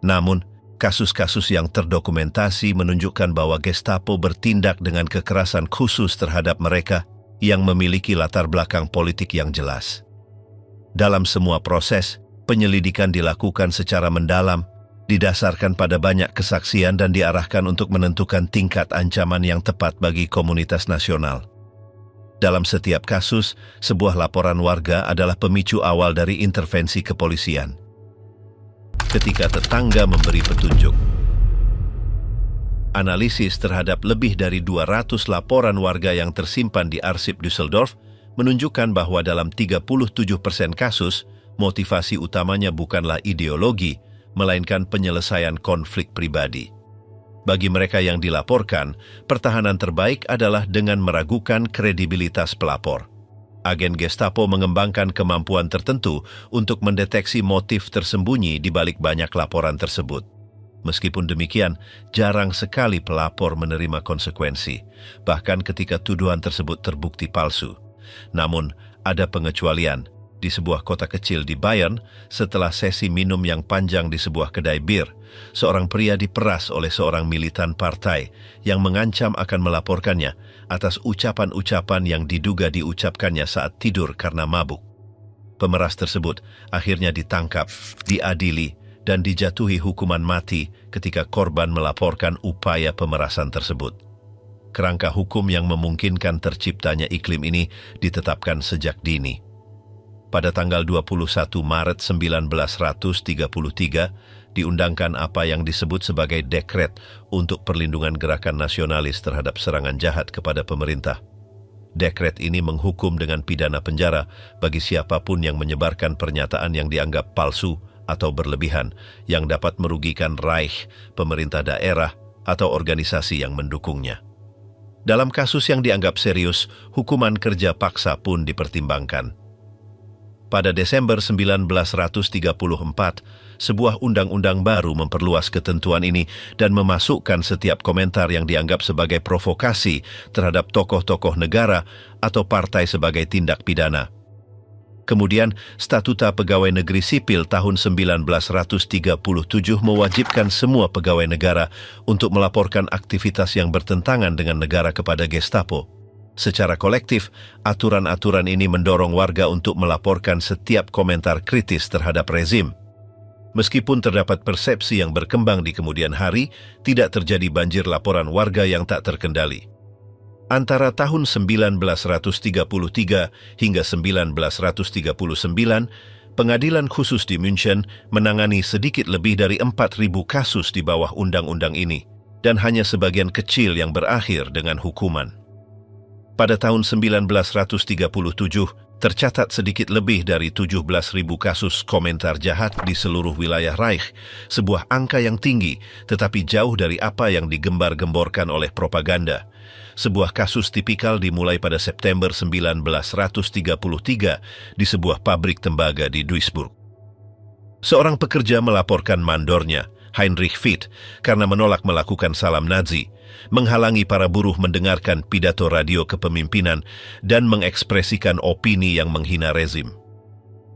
Namun, kasus-kasus yang terdokumentasi menunjukkan bahwa Gestapo bertindak dengan kekerasan khusus terhadap mereka yang memiliki latar belakang politik yang jelas. Dalam semua proses, penyelidikan dilakukan secara mendalam, didasarkan pada banyak kesaksian dan diarahkan untuk menentukan tingkat ancaman yang tepat bagi komunitas nasional. Dalam setiap kasus, sebuah laporan warga adalah pemicu awal dari intervensi kepolisian. Ketika tetangga memberi petunjuk. Analisis terhadap lebih dari 200 laporan warga yang tersimpan di arsip Düsseldorf menunjukkan bahwa dalam 37% kasus, motivasi utamanya bukanlah ideologi, melainkan penyelesaian konflik pribadi. Bagi mereka yang dilaporkan, pertahanan terbaik adalah dengan meragukan kredibilitas pelapor. Agen Gestapo mengembangkan kemampuan tertentu untuk mendeteksi motif tersembunyi di balik banyak laporan tersebut. Meskipun demikian, jarang sekali pelapor menerima konsekuensi, bahkan ketika tuduhan tersebut terbukti palsu. Namun, ada pengecualian. Di sebuah kota kecil di Bayern, setelah sesi minum yang panjang di sebuah kedai bir, seorang pria diperas oleh seorang militan partai yang mengancam akan melaporkannya atas ucapan-ucapan yang diduga diucapkannya saat tidur karena mabuk. Pemeras tersebut akhirnya ditangkap, diadili, dan dijatuhi hukuman mati ketika korban melaporkan upaya pemerasan tersebut. Kerangka hukum yang memungkinkan terciptanya iklim ini ditetapkan sejak dini. Pada tanggal 21 Maret 1933, diundangkan apa yang disebut sebagai Dekret untuk Perlindungan Gerakan Nasionalis terhadap serangan jahat kepada pemerintah. Dekret ini menghukum dengan pidana penjara bagi siapapun yang menyebarkan pernyataan yang dianggap palsu atau berlebihan yang dapat merugikan Reich, pemerintah daerah, atau organisasi yang mendukungnya. Dalam kasus yang dianggap serius, hukuman kerja paksa pun dipertimbangkan. Pada Desember 1934, sebuah undang-undang baru memperluas ketentuan ini dan memasukkan setiap komentar yang dianggap sebagai provokasi terhadap tokoh-tokoh negara atau partai sebagai tindak pidana. Kemudian, Statuta Pegawai Negeri Sipil tahun 1937 mewajibkan semua pegawai negara untuk melaporkan aktivitas yang bertentangan dengan negara kepada Gestapo. Secara kolektif, aturan-aturan ini mendorong warga untuk melaporkan setiap komentar kritis terhadap rezim. Meskipun terdapat persepsi yang berkembang di kemudian hari, tidak terjadi banjir laporan warga yang tak terkendali. Antara tahun 1933 hingga 1939, Pengadilan Khusus di München menangani sedikit lebih dari 4.000 kasus di bawah undang-undang ini, dan hanya sebagian kecil yang berakhir dengan hukuman. Pada tahun 1937, tercatat sedikit lebih dari 17.000 kasus komentar jahat di seluruh wilayah Reich, sebuah angka yang tinggi, tetapi jauh dari apa yang digembar-gemborkan oleh propaganda. Sebuah kasus tipikal dimulai pada September 1933 di sebuah pabrik tembaga di Duisburg. Seorang pekerja melaporkan mandornya, Heinrich Fitt, karena menolak melakukan salam Nazi, menghalangi para buruh mendengarkan pidato radio kepemimpinan, dan mengekspresikan opini yang menghina rezim.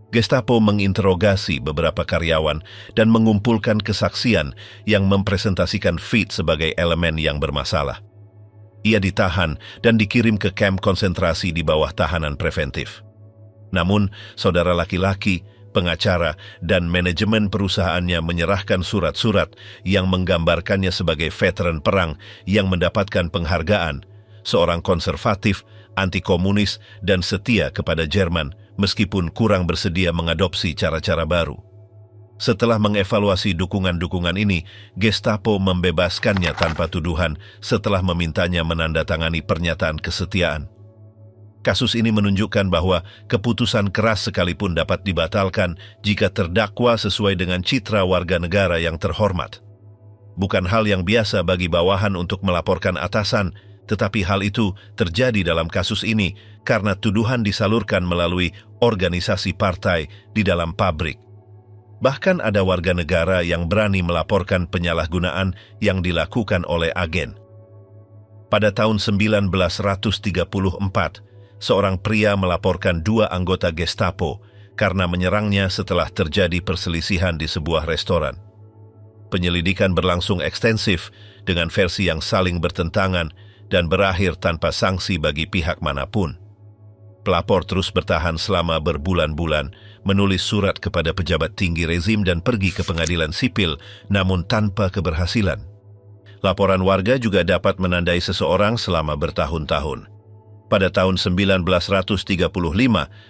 Gestapo menginterogasi beberapa karyawan dan mengumpulkan kesaksian yang mempresentasikan Veit sebagai elemen yang bermasalah. Ia ditahan dan dikirim ke kamp konsentrasi di bawah tahanan preventif. Namun, saudara laki-laki, pengacara, dan manajemen perusahaannya menyerahkan surat-surat yang menggambarkannya sebagai veteran perang yang mendapatkan penghargaan, seorang konservatif, anti-komunis, dan setia kepada Jerman, meskipun kurang bersedia mengadopsi cara-cara baru. Setelah mengevaluasi dukungan-dukungan ini, Gestapo membebaskannya tanpa tuduhan setelah memintanya menandatangani pernyataan kesetiaan. Kasus ini menunjukkan bahwa keputusan keras sekalipun dapat dibatalkan jika terdakwa sesuai dengan citra warga negara yang terhormat. Bukan hal yang biasa bagi bawahan untuk melaporkan atasan, tetapi hal itu terjadi dalam kasus ini karena tuduhan disalurkan melalui organisasi partai di dalam pabrik. Bahkan ada warga negara yang berani melaporkan penyalahgunaan yang dilakukan oleh agen. Pada tahun 1934, seorang pria melaporkan 2 anggota Gestapo karena menyerangnya setelah terjadi perselisihan di sebuah restoran. Penyelidikan berlangsung ekstensif dengan versi yang saling bertentangan dan berakhir tanpa sanksi bagi pihak manapun. Pelapor terus bertahan selama berbulan-bulan, menulis surat kepada pejabat tinggi rezim dan pergi ke pengadilan sipil, namun tanpa keberhasilan. Laporan warga juga dapat menandai seseorang selama bertahun-tahun. Pada tahun 1935,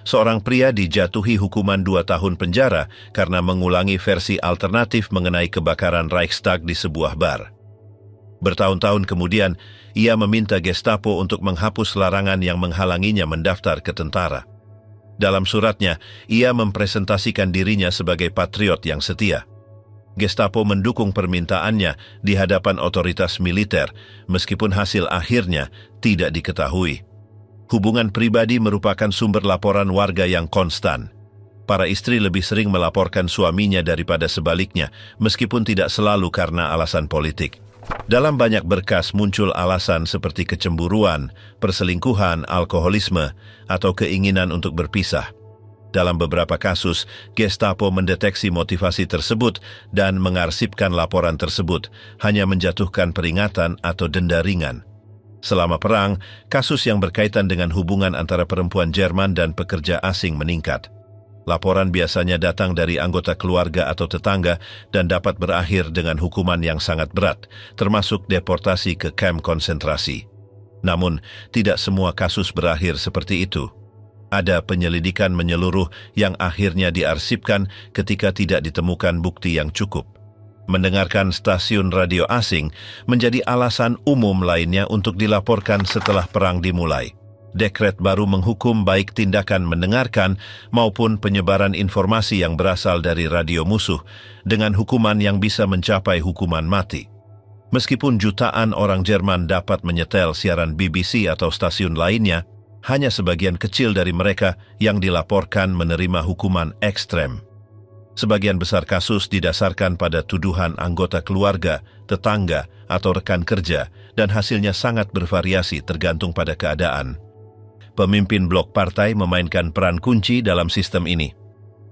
seorang pria dijatuhi hukuman 2 tahun penjara karena mengulangi versi alternatif mengenai kebakaran Reichstag di sebuah bar. Bertahun-tahun kemudian, ia meminta Gestapo untuk menghapus larangan yang menghalanginya mendaftar ke tentara. Dalam suratnya, ia mempresentasikan dirinya sebagai patriot yang setia. Gestapo mendukung permintaannya di hadapan otoritas militer, meskipun hasil akhirnya tidak diketahui. Hubungan pribadi merupakan sumber laporan warga yang konstan. Para istri lebih sering melaporkan suaminya daripada sebaliknya, meskipun tidak selalu karena alasan politik. Dalam banyak berkas muncul alasan seperti kecemburuan, perselingkuhan, alkoholisme, atau keinginan untuk berpisah. Dalam beberapa kasus, Gestapo mendeteksi motivasi tersebut dan mengarsipkan laporan tersebut, hanya menjatuhkan peringatan atau denda ringan. Selama perang, kasus yang berkaitan dengan hubungan antara perempuan Jerman dan pekerja asing meningkat. Laporan biasanya datang dari anggota keluarga atau tetangga dan dapat berakhir dengan hukuman yang sangat berat, termasuk deportasi ke kamp konsentrasi. Namun, tidak semua kasus berakhir seperti itu. Ada penyelidikan menyeluruh yang akhirnya diarsipkan ketika tidak ditemukan bukti yang cukup. Mendengarkan stasiun radio asing menjadi alasan umum lainnya untuk dilaporkan setelah perang dimulai. Dekret baru menghukum baik tindakan mendengarkan maupun penyebaran informasi yang berasal dari radio musuh dengan hukuman yang bisa mencapai hukuman mati. Meskipun jutaan orang Jerman dapat menyetel siaran BBC atau stasiun lainnya, hanya sebagian kecil dari mereka yang dilaporkan menerima hukuman ekstrem. Sebagian besar kasus didasarkan pada tuduhan anggota keluarga, tetangga, atau rekan kerja, dan hasilnya sangat bervariasi tergantung pada keadaan. Pemimpin blok partai memainkan peran kunci dalam sistem ini.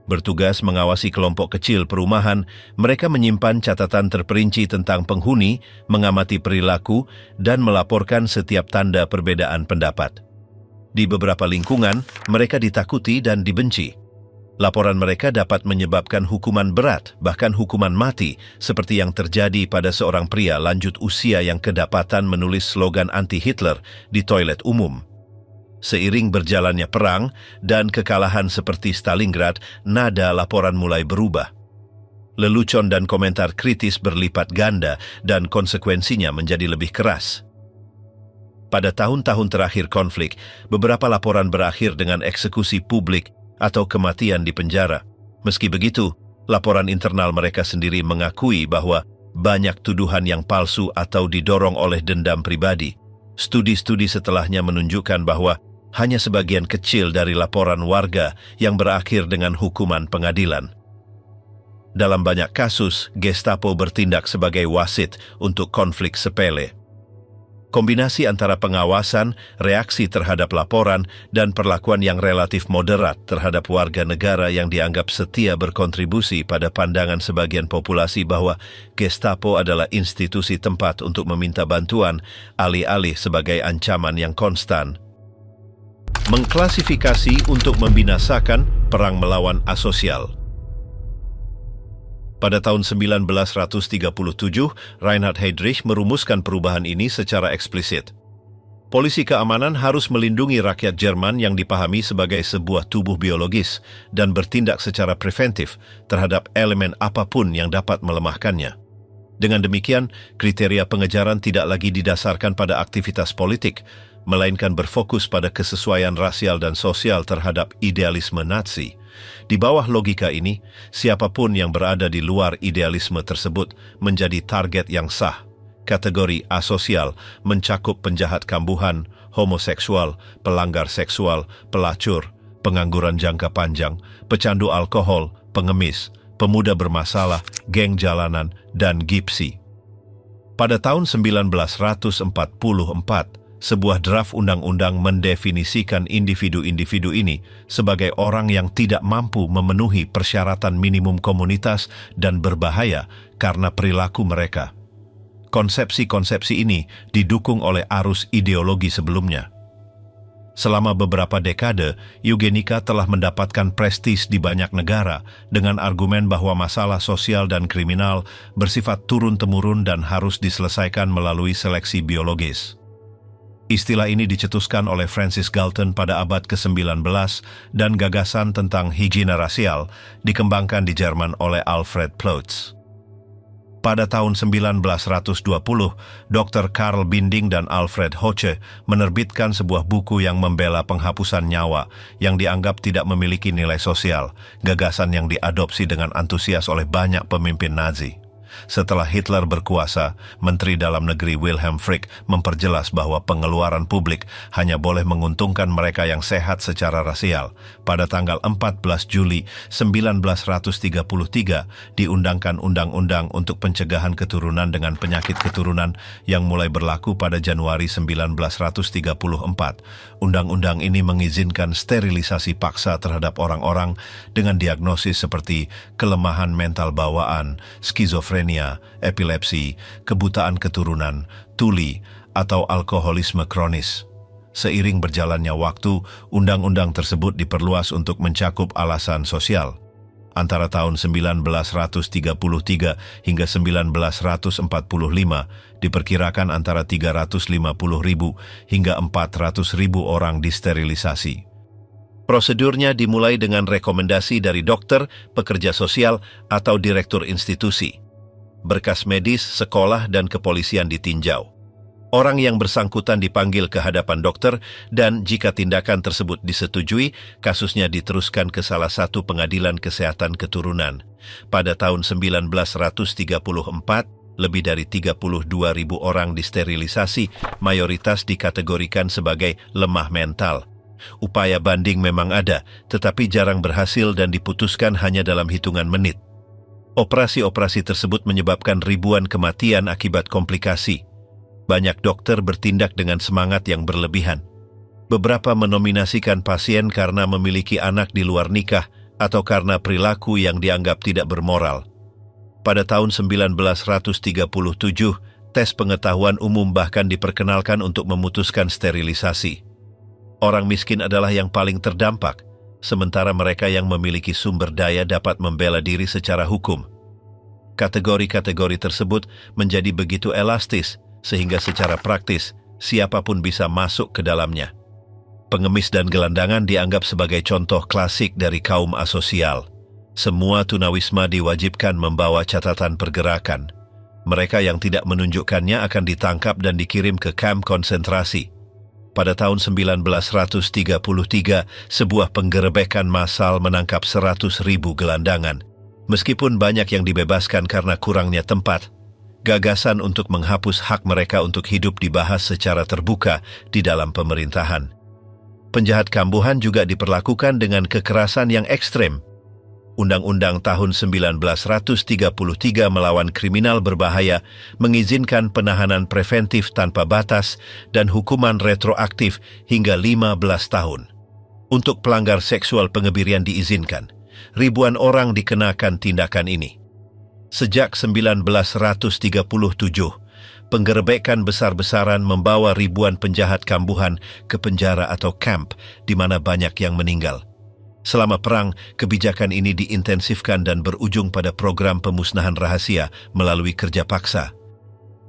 Bertugas mengawasi kelompok kecil perumahan, mereka menyimpan catatan terperinci tentang penghuni, mengamati perilaku, dan melaporkan setiap tanda perbedaan pendapat. Di beberapa lingkungan, mereka ditakuti dan dibenci. Laporan mereka dapat menyebabkan hukuman berat, bahkan hukuman mati, seperti yang terjadi pada seorang pria lanjut usia yang kedapatan menulis slogan anti-Hitler di toilet umum. Seiring berjalannya perang dan kekalahan seperti Stalingrad, nada laporan mulai berubah. Lelucon dan komentar kritis berlipat ganda dan konsekuensinya menjadi lebih keras. Pada tahun-tahun terakhir konflik, beberapa laporan berakhir dengan eksekusi publik atau kematian di penjara. Meski begitu, laporan internal mereka sendiri mengakui bahwa banyak tuduhan yang palsu atau didorong oleh dendam pribadi. Studi-studi setelahnya menunjukkan bahwa hanya sebagian kecil dari laporan warga yang berakhir dengan hukuman pengadilan. Dalam banyak kasus, Gestapo bertindak sebagai wasit untuk konflik sepele. Kombinasi antara pengawasan, reaksi terhadap laporan, dan perlakuan yang relatif moderat terhadap warga negara yang dianggap setia berkontribusi pada pandangan sebagian populasi bahwa Gestapo adalah institusi tempat untuk meminta bantuan, alih-alih sebagai ancaman yang konstan. Mengklasifikasi untuk membinasakan perang melawan asosial. Pada tahun 1937, Reinhard Heydrich merumuskan perubahan ini secara eksplisit. Polisi keamanan harus melindungi rakyat Jerman yang dipahami sebagai sebuah tubuh biologis dan bertindak secara preventif terhadap elemen apapun yang dapat melemahkannya. Dengan demikian, kriteria pengejaran tidak lagi didasarkan pada aktivitas politik, melainkan berfokus pada kesesuaian rasial dan sosial terhadap idealisme Nazi. Di bawah logika ini, siapapun yang berada di luar idealisme tersebut menjadi target yang sah. Kategori asosial mencakup penjahat kambuhan, homoseksual, pelanggar seksual, pelacur, pengangguran jangka panjang, pecandu alkohol, pengemis, pemuda bermasalah, geng jalanan, dan gipsi. Pada tahun 1944, sebuah draft undang-undang mendefinisikan individu-individu ini sebagai orang yang tidak mampu memenuhi persyaratan minimum komunitas dan berbahaya karena perilaku mereka. Konsepsi-konsepsi ini didukung oleh arus ideologi sebelumnya. Selama beberapa dekade, eugenika telah mendapatkan prestis di banyak negara dengan argumen bahwa masalah sosial dan kriminal bersifat turun-temurun dan harus diselesaikan melalui seleksi biologis. Istilah ini dicetuskan oleh Francis Galton pada abad ke-19 dan gagasan tentang higiene rasial dikembangkan di Jerman oleh Alfred Ploetz. Pada tahun 1920, Dr. Karl Binding dan Alfred Hoche menerbitkan sebuah buku yang membela penghapusan nyawa yang dianggap tidak memiliki nilai sosial, gagasan yang diadopsi dengan antusias oleh banyak pemimpin Nazi. Setelah Hitler berkuasa, Menteri Dalam Negeri Wilhelm Frick memperjelas bahwa pengeluaran publik hanya boleh menguntungkan mereka yang sehat secara rasial. Pada tanggal 14 Juli 1933, diundangkan Undang-Undang untuk Pencegahan Keturunan dengan Penyakit Keturunan yang mulai berlaku pada Januari 1934. Undang-undang ini mengizinkan sterilisasi paksa terhadap orang-orang dengan diagnosis seperti kelemahan mental bawaan, skizofrenia, epilepsi, kebutaan keturunan, tuli, atau alkoholisme kronis. Seiring berjalannya waktu, undang-undang tersebut diperluas untuk mencakup alasan sosial. Antara tahun 1933 hingga 1945, diperkirakan antara 350.000 hingga 400.000 orang disterilisasi. Prosedurnya dimulai dengan rekomendasi dari dokter, pekerja sosial, atau direktur institusi. Berkas medis, sekolah, dan kepolisian ditinjau. Orang yang bersangkutan dipanggil ke hadapan dokter dan jika tindakan tersebut disetujui, kasusnya diteruskan ke salah satu pengadilan kesehatan keturunan. Pada tahun 1934, lebih dari 32.000 orang disterilisasi, mayoritas dikategorikan sebagai lemah mental. Upaya banding memang ada, tetapi jarang berhasil dan diputuskan hanya dalam hitungan menit. Operasi-operasi tersebut menyebabkan ribuan kematian akibat komplikasi. Banyak dokter bertindak dengan semangat yang berlebihan. Beberapa menominasikan pasien karena memiliki anak di luar nikah atau karena perilaku yang dianggap tidak bermoral. Pada tahun 1937, tes pengetahuan umum bahkan diperkenalkan untuk memutuskan sterilisasi. Orang miskin adalah yang paling terdampak, sementara mereka yang memiliki sumber daya dapat membela diri secara hukum. Kategori-kategori tersebut menjadi begitu elastis, sehingga secara praktis, siapapun bisa masuk ke dalamnya. Pengemis dan gelandangan dianggap sebagai contoh klasik dari kaum asosial. Semua tunawisma diwajibkan membawa catatan pergerakan. Mereka yang tidak menunjukkannya akan ditangkap dan dikirim ke kamp konsentrasi. Pada tahun 1933, sebuah penggerebekan massal menangkap 100.000 gelandangan. Meskipun banyak yang dibebaskan karena kurangnya tempat, gagasan untuk menghapus hak mereka untuk hidup dibahas secara terbuka di dalam pemerintahan. Penjahat kambuhan juga diperlakukan dengan kekerasan yang ekstrem. Undang-Undang tahun 1933 melawan kriminal berbahaya mengizinkan penahanan preventif tanpa batas dan hukuman retroaktif hingga 15 tahun. Untuk pelanggar seksual pengebirian diizinkan. Ribuan orang dikenakan tindakan ini. Sejak 1937, penggerebekan besar-besaran membawa ribuan penjahat kambuhan ke penjara atau camp di mana banyak yang meninggal. Selama perang, kebijakan ini diintensifkan dan berujung pada program pemusnahan rahasia melalui kerja paksa.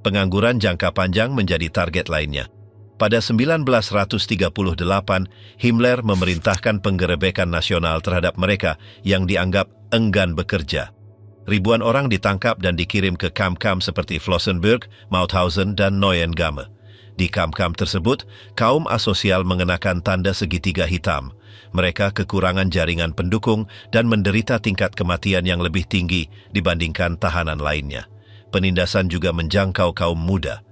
Pengangguran jangka panjang menjadi target lainnya. Pada 1938, Himmler memerintahkan penggerebekan nasional terhadap mereka yang dianggap enggan bekerja. Ribuan orang ditangkap dan dikirim ke kamp-kamp seperti Flossenbürg, Mauthausen, dan Neuengamme. Di kamp-kamp tersebut, kaum asosial mengenakan tanda segitiga hitam. Mereka kekurangan jaringan pendukung dan menderita tingkat kematian yang lebih tinggi dibandingkan tahanan lainnya. Penindasan juga menjangkau kaum muda.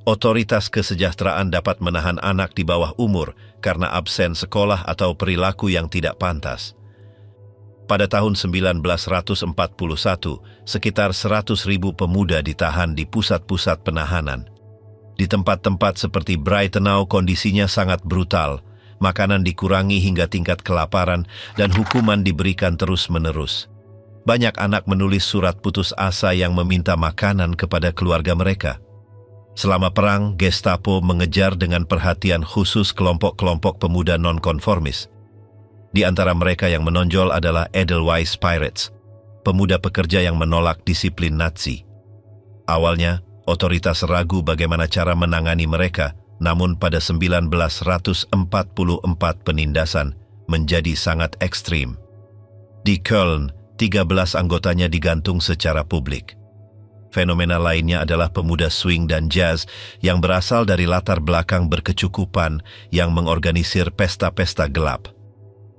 Otoritas kesejahteraan dapat menahan anak di bawah umur karena absen sekolah atau perilaku yang tidak pantas. Pada tahun 1941, sekitar 100.000 pemuda ditahan di pusat-pusat penahanan. Di tempat-tempat seperti Breitenau kondisinya sangat brutal, makanan dikurangi hingga tingkat kelaparan dan hukuman diberikan terus-menerus. Banyak anak menulis surat putus asa yang meminta makanan kepada keluarga mereka. Selama perang, Gestapo mengejar dengan perhatian khusus kelompok-kelompok pemuda nonkonformis. Di antara mereka yang menonjol adalah Edelweiss Pirates, pemuda pekerja yang menolak disiplin Nazi. Awalnya, otoritas ragu bagaimana cara menangani mereka, namun pada 1944 penindasan menjadi sangat ekstrim. Di Köln, 13 anggotanya digantung secara publik. Fenomena lainnya adalah pemuda swing dan jazz yang berasal dari latar belakang berkecukupan yang mengorganisir pesta-pesta gelap.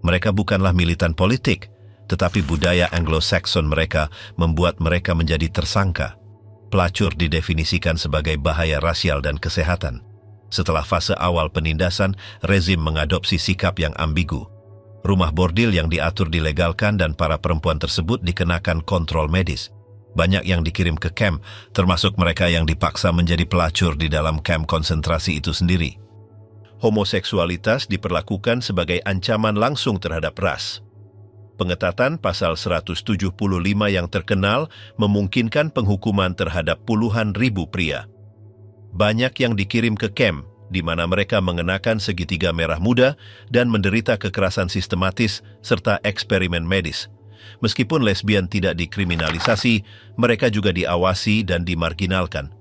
Mereka bukanlah militan politik, tetapi budaya Anglo-Saxon mereka membuat mereka menjadi tersangka. Pelacur didefinisikan sebagai bahaya rasial dan kesehatan. Setelah fase awal penindasan, rezim mengadopsi sikap yang ambigu. Rumah bordil yang diatur dilegalkan dan para perempuan tersebut dikenakan kontrol medis. Banyak yang dikirim ke kamp, termasuk mereka yang dipaksa menjadi pelacur di dalam kamp konsentrasi itu sendiri. Homoseksualitas diperlakukan sebagai ancaman langsung terhadap ras. Pengetatan pasal 175 yang terkenal memungkinkan penghukuman terhadap puluhan ribu pria. Banyak yang dikirim ke kamp, di mana mereka mengenakan segitiga merah muda dan menderita kekerasan sistematis serta eksperimen medis. Meskipun lesbian tidak dikriminalisasi, mereka juga diawasi dan dimarginalkan.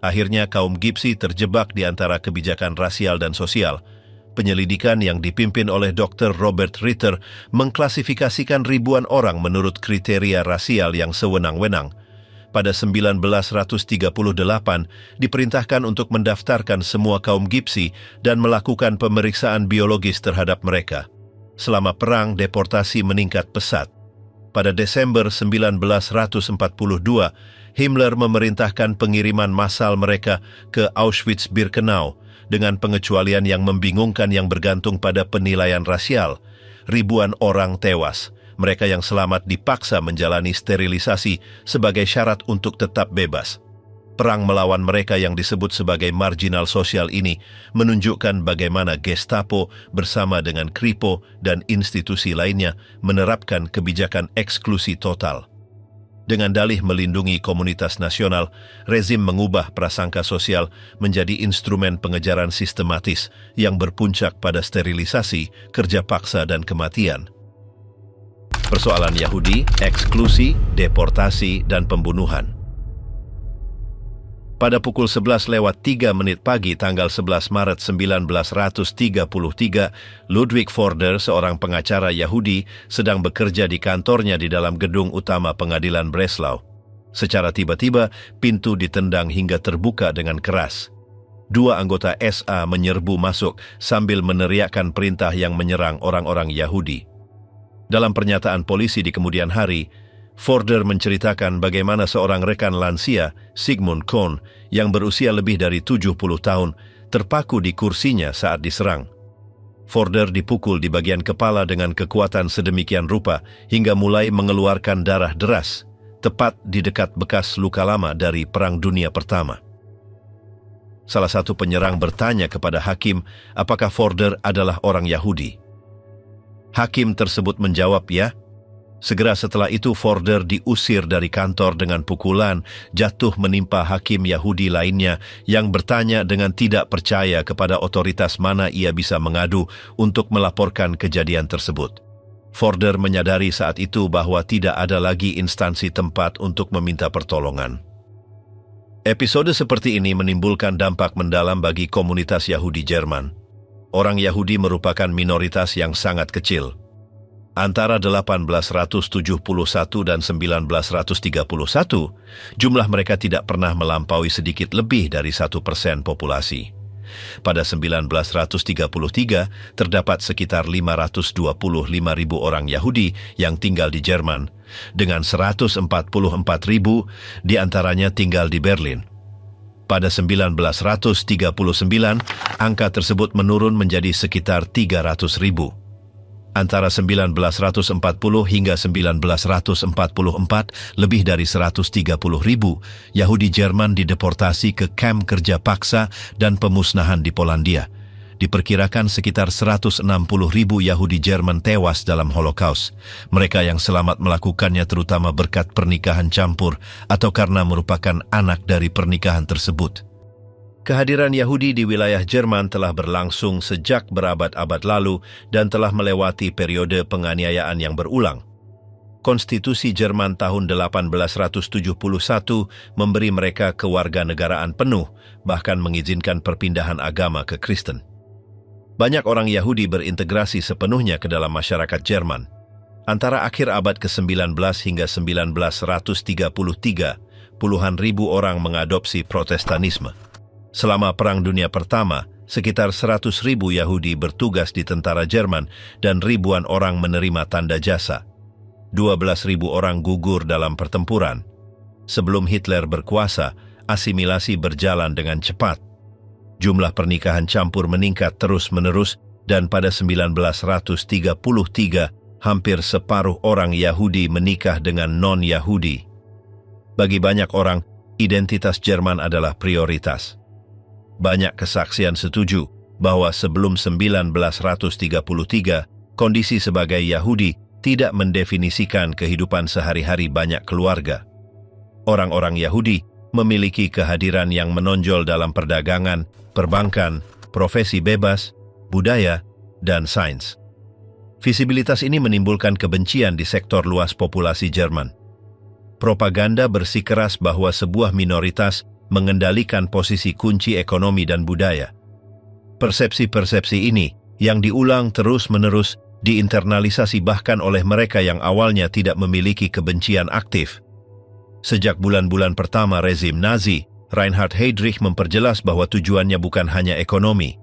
Akhirnya kaum Gypsy terjebak di antara kebijakan rasial dan sosial. Penyelidikan yang dipimpin oleh Dr. Robert Ritter mengklasifikasikan ribuan orang menurut kriteria rasial yang sewenang-wenang. Pada 1938, diperintahkan untuk mendaftarkan semua kaum Gypsy dan melakukan pemeriksaan biologis terhadap mereka. Selama perang, deportasi meningkat pesat. Pada Desember 1942, Himmler memerintahkan pengiriman massal mereka ke Auschwitz-Birkenau dengan pengecualian yang membingungkan yang bergantung pada penilaian rasial. Ribuan orang tewas. Mereka yang selamat dipaksa menjalani sterilisasi sebagai syarat untuk tetap bebas. Perang melawan mereka yang disebut sebagai marginal sosial ini menunjukkan bagaimana Gestapo bersama dengan Kripo dan institusi lainnya menerapkan kebijakan eksklusi total. Dengan dalih melindungi komunitas nasional, rezim mengubah prasangka sosial menjadi instrumen pengejaran sistematis yang berpuncak pada sterilisasi, kerja paksa, dan kematian. Persoalan Yahudi, eksklusi, deportasi, dan pembunuhan. Pada pukul 11:03 pagi tanggal 11 Maret 1933, Ludwig Forder, seorang pengacara Yahudi, sedang bekerja di kantornya di dalam gedung utama pengadilan Breslau. Secara tiba-tiba, pintu ditendang hingga terbuka dengan keras. Dua anggota SA menyerbu masuk sambil meneriakkan perintah yang menyerang orang-orang Yahudi. Dalam pernyataan polisi di kemudian hari, Forder menceritakan bagaimana seorang rekan lansia, Sigmund Kohn, yang berusia lebih dari 70 tahun, terpaku di kursinya saat diserang. Forder dipukul di bagian kepala dengan kekuatan sedemikian rupa hingga mulai mengeluarkan darah deras, tepat di dekat bekas luka lama dari Perang Dunia Pertama. Salah satu penyerang bertanya kepada hakim apakah Forder adalah orang Yahudi. Hakim tersebut menjawab ya. Segera setelah itu Forder diusir dari kantor dengan pukulan, jatuh menimpa hakim Yahudi lainnya yang bertanya dengan tidak percaya kepada otoritas mana ia bisa mengadu untuk melaporkan kejadian tersebut. Forder menyadari saat itu bahwa tidak ada lagi instansi tempat untuk meminta pertolongan. Episode seperti ini menimbulkan dampak mendalam bagi komunitas Yahudi Jerman. Orang Yahudi merupakan minoritas yang sangat kecil. Antara 1871 dan 1931, jumlah mereka tidak pernah melampaui sedikit lebih dari 1% populasi. Pada 1933, terdapat sekitar 525.000 orang Yahudi yang tinggal di Jerman, dengan 144.000 diantaranya tinggal di Berlin. Pada 1939, angka tersebut menurun menjadi sekitar 300.000. Antara 1940 hingga 1944, lebih dari 130.000 Yahudi Jerman dideportasi ke kamp kerja paksa dan pemusnahan di Polandia. Diperkirakan sekitar 160.000 Yahudi Jerman tewas dalam Holocaust. Mereka yang selamat melakukannya terutama berkat pernikahan campur atau karena merupakan anak dari pernikahan tersebut. Kehadiran Yahudi di wilayah Jerman telah berlangsung sejak berabad-abad lalu dan telah melewati periode penganiayaan yang berulang. Konstitusi Jerman tahun 1871 memberi mereka kewarganegaraan penuh, bahkan mengizinkan perpindahan agama ke Kristen. Banyak orang Yahudi berintegrasi sepenuhnya ke dalam masyarakat Jerman. Antara akhir abad ke-19 hingga 1933, puluhan ribu orang mengadopsi Protestanisme. Selama Perang Dunia Pertama, sekitar 100.000 Yahudi bertugas di tentara Jerman dan ribuan orang menerima tanda jasa. 12.000 orang gugur dalam pertempuran. Sebelum Hitler berkuasa, asimilasi berjalan dengan cepat. Jumlah pernikahan campur meningkat terus-menerus dan pada 1933, hampir separuh orang Yahudi menikah dengan non-Yahudi. Bagi banyak orang, identitas Jerman adalah prioritas. Banyak kesaksian setuju bahwa sebelum 1933, kondisi sebagai Yahudi tidak mendefinisikan kehidupan sehari-hari banyak keluarga. Orang-orang Yahudi memiliki kehadiran yang menonjol dalam perdagangan, perbankan, profesi bebas, budaya, dan sains. Visibilitas ini menimbulkan kebencian di sektor luas populasi Jerman. Propaganda bersikeras bahwa sebuah minoritas mengendalikan posisi kunci ekonomi dan budaya. Persepsi-persepsi ini yang diulang terus-menerus diinternalisasi bahkan oleh mereka yang awalnya tidak memiliki kebencian aktif. Sejak bulan-bulan pertama rezim Nazi, Reinhard Heydrich memperjelas bahwa tujuannya bukan hanya ekonomi.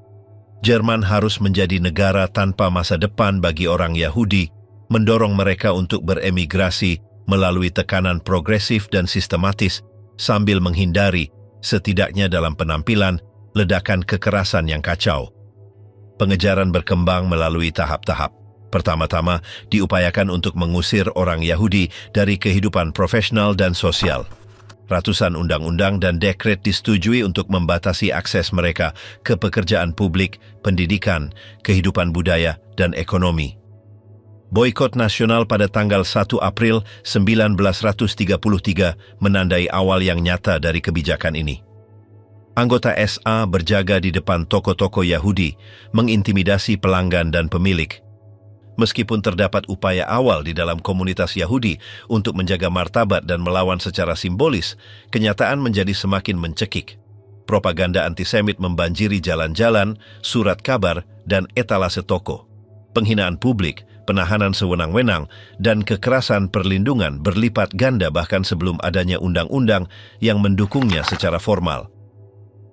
Jerman harus menjadi negara tanpa masa depan bagi orang Yahudi, mendorong mereka untuk beremigrasi melalui tekanan progresif dan sistematis sambil menghindari, setidaknya dalam penampilan, ledakan kekerasan yang kacau. Pengejaran berkembang melalui tahap-tahap. Pertama-tama, diupayakan untuk mengusir orang Yahudi dari kehidupan profesional dan sosial. Ratusan undang-undang dan dekret disetujui untuk membatasi akses mereka ke pekerjaan publik, pendidikan, kehidupan budaya, dan ekonomi. Boikot nasional pada tanggal 1 April 1933 menandai awal yang nyata dari kebijakan ini. Anggota SA berjaga di depan toko-toko Yahudi, mengintimidasi pelanggan dan pemilik. Meskipun terdapat upaya awal di dalam komunitas Yahudi untuk menjaga martabat dan melawan secara simbolis, kenyataan menjadi semakin mencekik. Propaganda antisemit membanjiri jalan-jalan, surat kabar, dan etalase toko. Penghinaan publik, penahanan sewenang-wenang, dan kekerasan perlindungan berlipat ganda bahkan sebelum adanya undang-undang yang mendukungnya secara formal.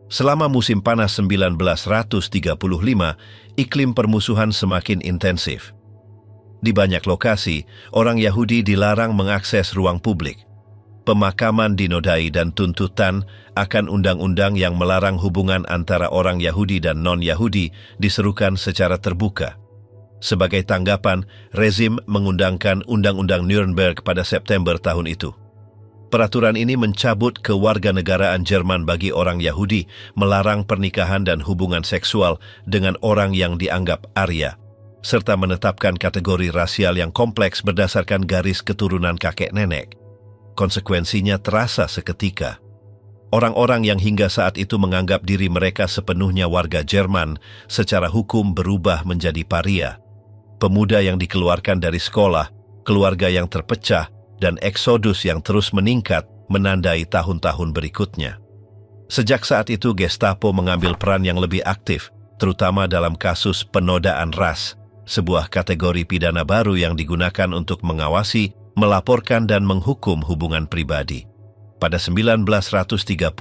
Selama musim panas 1935, iklim permusuhan semakin intensif. Di banyak lokasi, orang Yahudi dilarang mengakses ruang publik. pemakaman dinodai dan tuntutan akan undang-undang yang melarang hubungan antara orang Yahudi dan non-Yahudi diserukan secara terbuka. Sebagai tanggapan, rezim mengundangkan Undang-Undang Nuremberg pada September tahun itu. Peraturan ini mencabut kewarganegaraan Jerman bagi orang Yahudi, melarang pernikahan dan hubungan seksual dengan orang yang dianggap Arya, serta menetapkan kategori rasial yang kompleks berdasarkan garis keturunan kakek nenek. Konsekuensinya terasa seketika. Orang-orang yang hingga saat itu menganggap diri mereka sepenuhnya warga Jerman secara hukum berubah menjadi paria. Pemuda yang dikeluarkan dari sekolah, keluarga yang terpecah, dan eksodus yang terus meningkat menandai tahun-tahun berikutnya. Sejak saat itu Gestapo mengambil peran yang lebih aktif, terutama dalam kasus penodaan ras, sebuah kategori pidana baru yang digunakan untuk mengawasi, melaporkan dan menghukum hubungan pribadi. Pada 1938,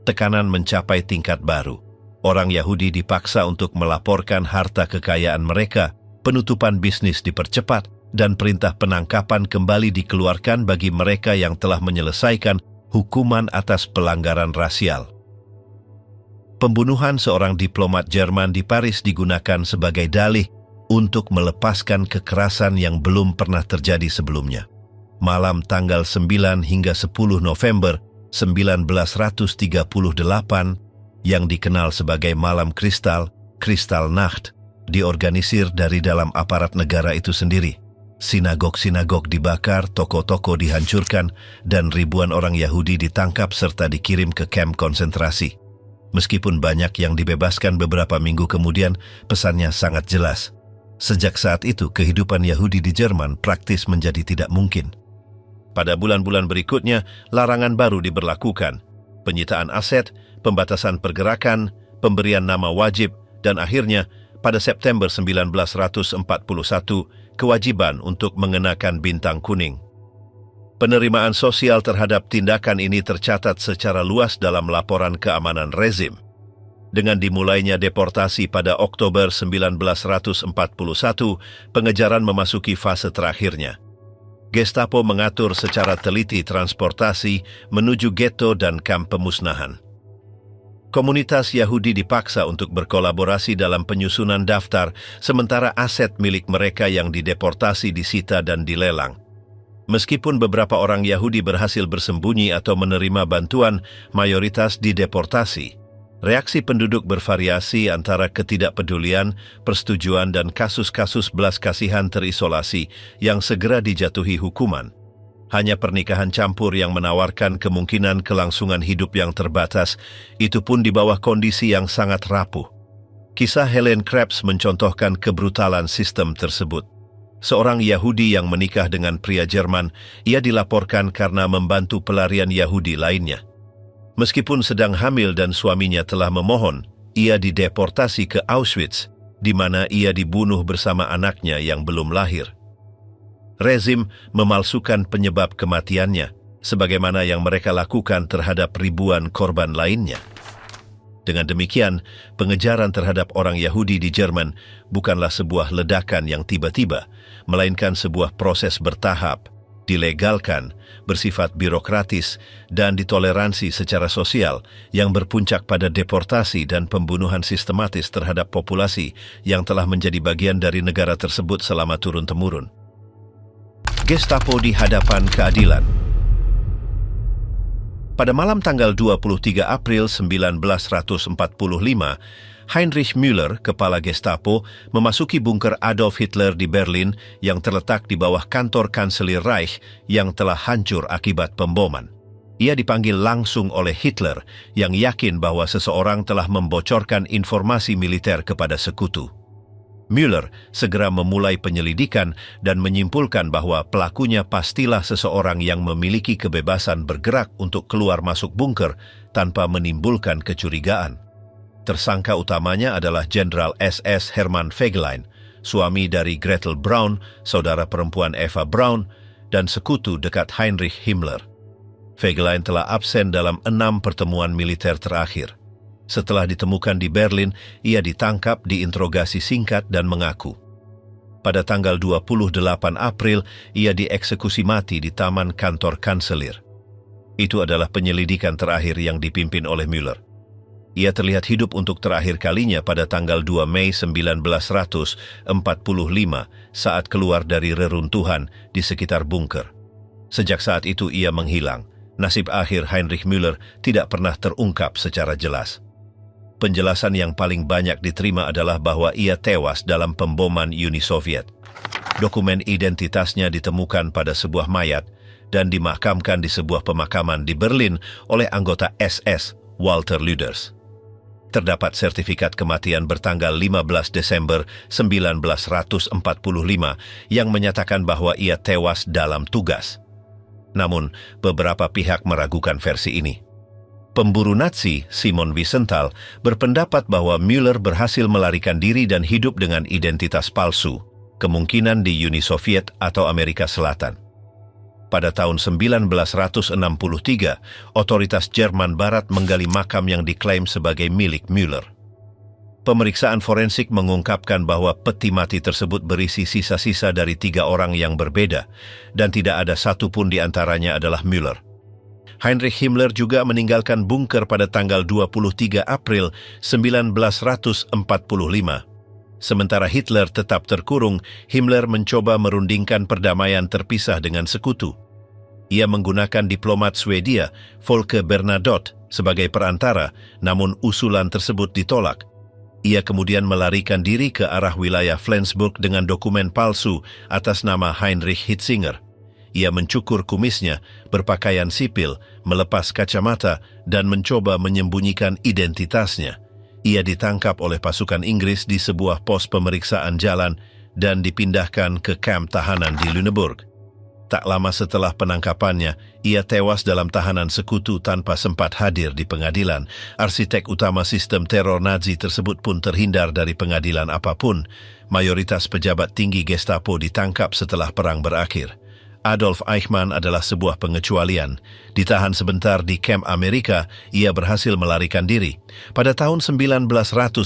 tekanan mencapai tingkat baru. Orang Yahudi dipaksa untuk melaporkan harta kekayaan mereka, penutupan bisnis dipercepat, dan perintah penangkapan kembali dikeluarkan bagi mereka yang telah menyelesaikan hukuman atas pelanggaran rasial. Pembunuhan seorang diplomat Jerman di Paris digunakan sebagai dalih untuk melepaskan kekerasan yang belum pernah terjadi sebelumnya. Malam tanggal 9 hingga 10 November 1938 yang dikenal sebagai Malam Kristal, Kristallnacht, diorganisir dari dalam aparat negara itu sendiri. Sinagog-sinagog dibakar, toko-toko dihancurkan, dan ribuan orang Yahudi ditangkap serta dikirim ke kamp konsentrasi. Meskipun banyak yang dibebaskan beberapa minggu kemudian, pesannya sangat jelas. Sejak saat itu, kehidupan Yahudi di Jerman praktis menjadi tidak mungkin. Pada bulan-bulan berikutnya, larangan baru diberlakukan. Penyitaan aset, pembatasan pergerakan, pemberian nama wajib, dan akhirnya, pada September 1941, kewajiban untuk mengenakan bintang kuning. Penerimaan sosial terhadap tindakan ini tercatat secara luas dalam laporan keamanan rezim. Dengan dimulainya deportasi pada Oktober 1941, pengejaran memasuki fase terakhirnya. Gestapo mengatur secara teliti transportasi menuju ghetto dan kamp pemusnahan. Komunitas Yahudi dipaksa untuk berkolaborasi dalam penyusunan daftar, sementara aset milik mereka yang dideportasi disita dan dilelang. Meskipun beberapa orang Yahudi berhasil bersembunyi atau menerima bantuan, mayoritas dideportasi. Reaksi penduduk bervariasi antara ketidakpedulian, persetujuan dan kasus-kasus belas kasihan terisolasi yang segera dijatuhi hukuman. Hanya pernikahan campur yang menawarkan kemungkinan kelangsungan hidup yang terbatas, itu pun di bawah kondisi yang sangat rapuh. Kisah Helen Krebs mencontohkan kebrutalan sistem tersebut. Seorang Yahudi yang menikah dengan pria Jerman, ia dilaporkan karena membantu pelarian Yahudi lainnya. Meskipun sedang hamil dan suaminya telah memohon, ia dideportasi ke Auschwitz, di mana ia dibunuh bersama anaknya yang belum lahir. Rezim memalsukan penyebab kematiannya, sebagaimana yang mereka lakukan terhadap ribuan korban lainnya. Dengan demikian, pengejaran terhadap orang Yahudi di Jerman bukanlah sebuah ledakan yang tiba-tiba, melainkan sebuah proses bertahap, dilegalkan, bersifat birokratis, dan ditoleransi secara sosial yang berpuncak pada deportasi dan pembunuhan sistematis terhadap populasi yang telah menjadi bagian dari negara tersebut selama turun-temurun. Gestapo di hadapan keadilan. Pada malam tanggal 23 April 1945, Heinrich Müller, kepala Gestapo, memasuki bunker Adolf Hitler di Berlin yang terletak di bawah kantor Kanselir Reich yang telah hancur akibat pemboman. Ia dipanggil langsung oleh Hitler yang yakin bahwa seseorang telah membocorkan informasi militer kepada sekutu. Müller segera memulai penyelidikan dan menyimpulkan bahwa pelakunya pastilah seseorang yang memiliki kebebasan bergerak untuk keluar masuk bunker tanpa menimbulkan kecurigaan. Tersangka utamanya adalah Jenderal SS Hermann Fegelein, suami dari Gretel Braun, saudara perempuan Eva Braun, dan sekutu dekat Heinrich Himmler. Fegelein telah absen dalam 6 pertemuan militer terakhir. Setelah ditemukan di Berlin, ia ditangkap, diinterogasi singkat dan mengaku. Pada tanggal 28 April, ia dieksekusi mati di taman kantor kanselir. Itu adalah penyelidikan terakhir yang dipimpin oleh Mueller. Ia terlihat hidup untuk terakhir kalinya pada tanggal 2 Mei 1945 saat keluar dari reruntuhan di sekitar bunker. Sejak saat itu ia menghilang. Nasib akhir Heinrich Müller tidak pernah terungkap secara jelas. Penjelasan yang paling banyak diterima adalah bahwa ia tewas dalam pemboman Uni Soviet. Dokumen identitasnya ditemukan pada sebuah mayat dan dimakamkan di sebuah pemakaman di Berlin oleh anggota SS Walter Lüders. Terdapat sertifikat kematian bertanggal 15 Desember 1945 yang menyatakan bahwa ia tewas dalam tugas. Namun, beberapa pihak meragukan versi ini. Pemburu Nazi, Simon Wiesenthal, berpendapat bahwa Müller berhasil melarikan diri dan hidup dengan identitas palsu, kemungkinan di Uni Soviet atau Amerika Selatan. Pada tahun 1963, otoritas Jerman Barat menggali makam yang diklaim sebagai milik Müller. Pemeriksaan forensik mengungkapkan bahwa peti mati tersebut berisi sisa-sisa dari 3 orang yang berbeda, dan tidak ada satupun di antaranya adalah Müller. Heinrich Himmler juga meninggalkan bunker pada tanggal 23 April 1945. Sementara Hitler tetap terkurung, Himmler mencoba merundingkan perdamaian terpisah dengan sekutu. Ia menggunakan diplomat Swedia, Folke Bernadotte, sebagai perantara, namun usulan tersebut ditolak. Ia kemudian melarikan diri ke arah wilayah Flensburg dengan dokumen palsu atas nama Heinrich Hitzinger. Ia mencukur kumisnya, berpakaian sipil, melepas kacamata, dan mencoba menyembunyikan identitasnya. Ia ditangkap oleh pasukan Inggris di sebuah pos pemeriksaan jalan dan dipindahkan ke kamp tahanan di Lüneburg. Tak lama setelah penangkapannya, ia tewas dalam tahanan sekutu tanpa sempat hadir di pengadilan. Arsitek utama sistem teror Nazi tersebut pun terhindar dari pengadilan apapun. Mayoritas pejabat tinggi Gestapo ditangkap setelah perang berakhir. Adolf Eichmann adalah sebuah pengecualian. Ditahan sebentar di kamp Amerika, ia berhasil melarikan diri. Pada tahun 1952,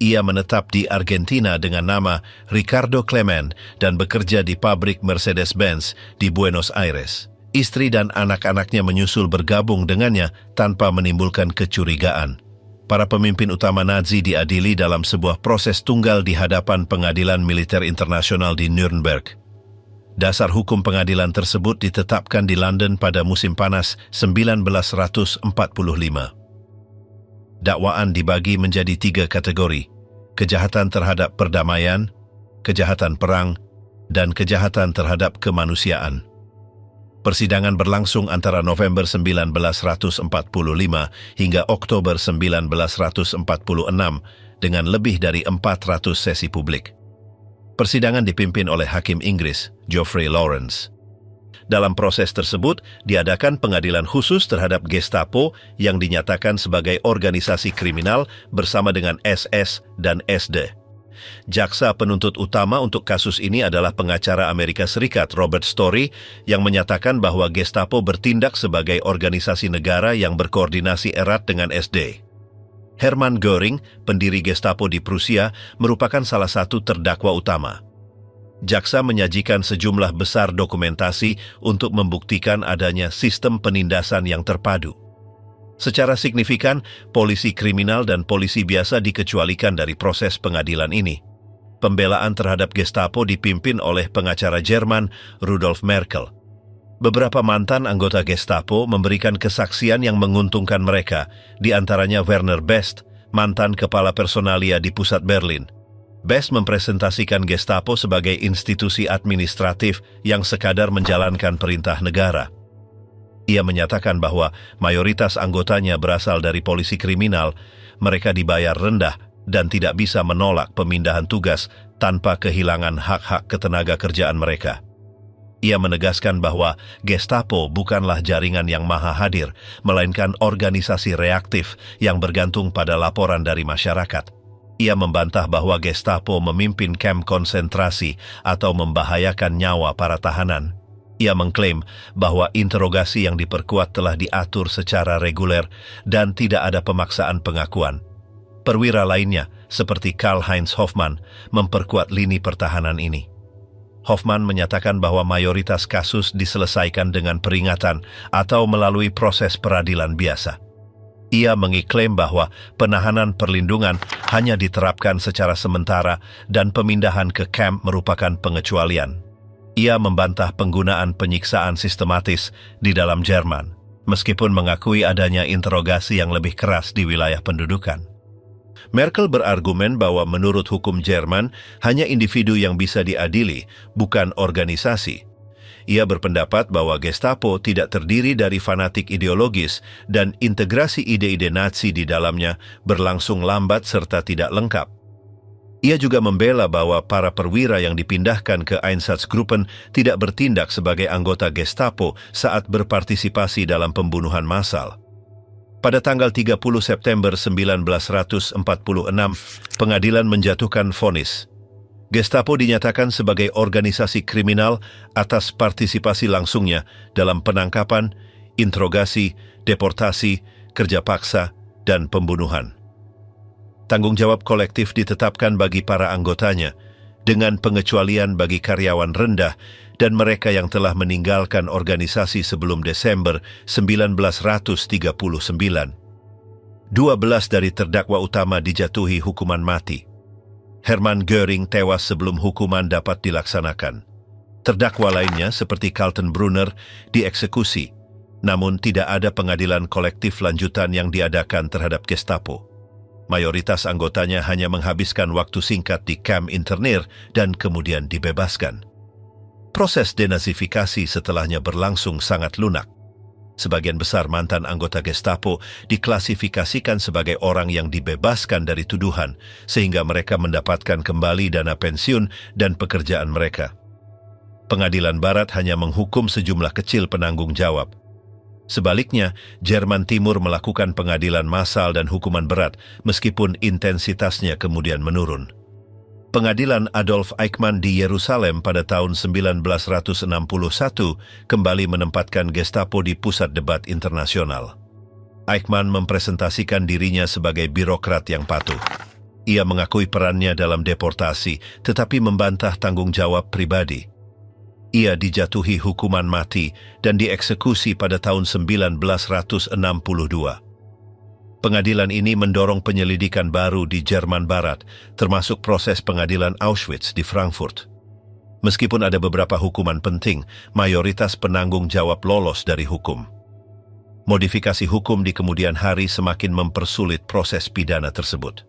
ia menetap di Argentina dengan nama Ricardo Clement dan bekerja di pabrik Mercedes-Benz di Buenos Aires. Istri dan anak-anaknya menyusul bergabung dengannya tanpa menimbulkan kecurigaan. Para pemimpin utama Nazi diadili dalam sebuah proses tunggal di hadapan Pengadilan Militer Internasional di Nuremberg. Dasar hukum pengadilan tersebut ditetapkan di London pada musim panas 1945. Dakwaan dibagi menjadi 3 kategori: kejahatan terhadap perdamaian, kejahatan perang, dan kejahatan terhadap kemanusiaan. Persidangan berlangsung antara November 1945 hingga Oktober 1946 dengan lebih dari 400 sesi publik. Persidangan dipimpin oleh Hakim Inggris, Geoffrey Lawrence. Dalam proses tersebut, diadakan pengadilan khusus terhadap Gestapo yang dinyatakan sebagai organisasi kriminal bersama dengan SS dan SD. Jaksa penuntut utama untuk kasus ini adalah pengacara Amerika Serikat Robert Story yang menyatakan bahwa Gestapo bertindak sebagai organisasi negara yang berkoordinasi erat dengan SD. Hermann Göring, pendiri Gestapo di Prusia, merupakan salah satu terdakwa utama. Jaksa menyajikan sejumlah besar dokumentasi untuk membuktikan adanya sistem penindasan yang terpadu. Secara signifikan, polisi kriminal dan polisi biasa dikecualikan dari proses pengadilan ini. Pembelaan terhadap Gestapo dipimpin oleh pengacara Jerman Rudolf Merkel. Beberapa mantan anggota Gestapo memberikan kesaksian yang menguntungkan mereka, di antaranya Werner Best, mantan kepala personalia di pusat Berlin. Best mempresentasikan Gestapo sebagai institusi administratif yang sekadar menjalankan perintah negara. Ia menyatakan bahwa mayoritas anggotanya berasal dari polisi kriminal, mereka dibayar rendah dan tidak bisa menolak pemindahan tugas tanpa kehilangan hak-hak ketenaga kerjaan mereka. Ia menegaskan bahwa Gestapo bukanlah jaringan yang maha hadir, melainkan organisasi reaktif yang bergantung pada laporan dari masyarakat. Ia membantah bahwa Gestapo memimpin kamp konsentrasi atau membahayakan nyawa para tahanan. Ia mengklaim bahwa interogasi yang diperkuat telah diatur secara reguler dan tidak ada pemaksaan pengakuan. Perwira lainnya, seperti Karl-Heinz Hoffmann, memperkuat lini pertahanan ini. Hoffmann menyatakan bahwa mayoritas kasus diselesaikan dengan peringatan atau melalui proses peradilan biasa. Ia mengiklaim bahwa penahanan perlindungan hanya diterapkan secara sementara dan pemindahan ke kamp merupakan pengecualian. Ia membantah penggunaan penyiksaan sistematis di dalam Jerman, meskipun mengakui adanya interogasi yang lebih keras di wilayah pendudukan. Merkel berargumen bahwa menurut hukum Jerman, hanya individu yang bisa diadili, bukan organisasi. Ia berpendapat bahwa Gestapo tidak terdiri dari fanatik ideologis dan integrasi ide-ide Nazi di dalamnya berlangsung lambat serta tidak lengkap. Ia juga membela bahwa para perwira yang dipindahkan ke Einsatzgruppen tidak bertindak sebagai anggota Gestapo saat berpartisipasi dalam pembunuhan massal. Pada tanggal 30 September 1946, pengadilan menjatuhkan vonis. Gestapo dinyatakan sebagai organisasi kriminal atas partisipasi langsungnya dalam penangkapan, interogasi, deportasi, kerja paksa, dan pembunuhan. Tanggung jawab kolektif ditetapkan bagi para anggotanya, dengan pengecualian bagi karyawan rendah dan mereka yang telah meninggalkan organisasi sebelum Desember 1939. 12 dari terdakwa utama dijatuhi hukuman mati. Hermann Göring tewas sebelum hukuman dapat dilaksanakan. Terdakwa lainnya seperti Kaltenbrunner dieksekusi, namun tidak ada pengadilan kolektif lanjutan yang diadakan terhadap Gestapo. Mayoritas anggotanya hanya menghabiskan waktu singkat di kamp internir dan kemudian dibebaskan. Proses denazifikasi setelahnya berlangsung sangat lunak. Sebagian besar mantan anggota Gestapo diklasifikasikan sebagai orang yang dibebaskan dari tuduhan, sehingga mereka mendapatkan kembali dana pensiun dan pekerjaan mereka. Pengadilan Barat hanya menghukum sejumlah kecil penanggung jawab. Sebaliknya, Jerman Timur melakukan pengadilan massal dan hukuman berat, meskipun intensitasnya kemudian menurun. Pengadilan Adolf Eichmann di Yerusalem pada tahun 1961 kembali menempatkan Gestapo di pusat debat internasional. Eichmann mempresentasikan dirinya sebagai birokrat yang patuh. Ia mengakui perannya dalam deportasi, tetapi membantah tanggung jawab pribadi. Ia dijatuhi hukuman mati dan dieksekusi pada tahun 1962. Pengadilan ini mendorong penyelidikan baru di Jerman Barat, termasuk proses pengadilan Auschwitz di Frankfurt. Meskipun ada beberapa hukuman penting, mayoritas penanggung jawab lolos dari hukum. Modifikasi hukum di kemudian hari semakin mempersulit proses pidana tersebut.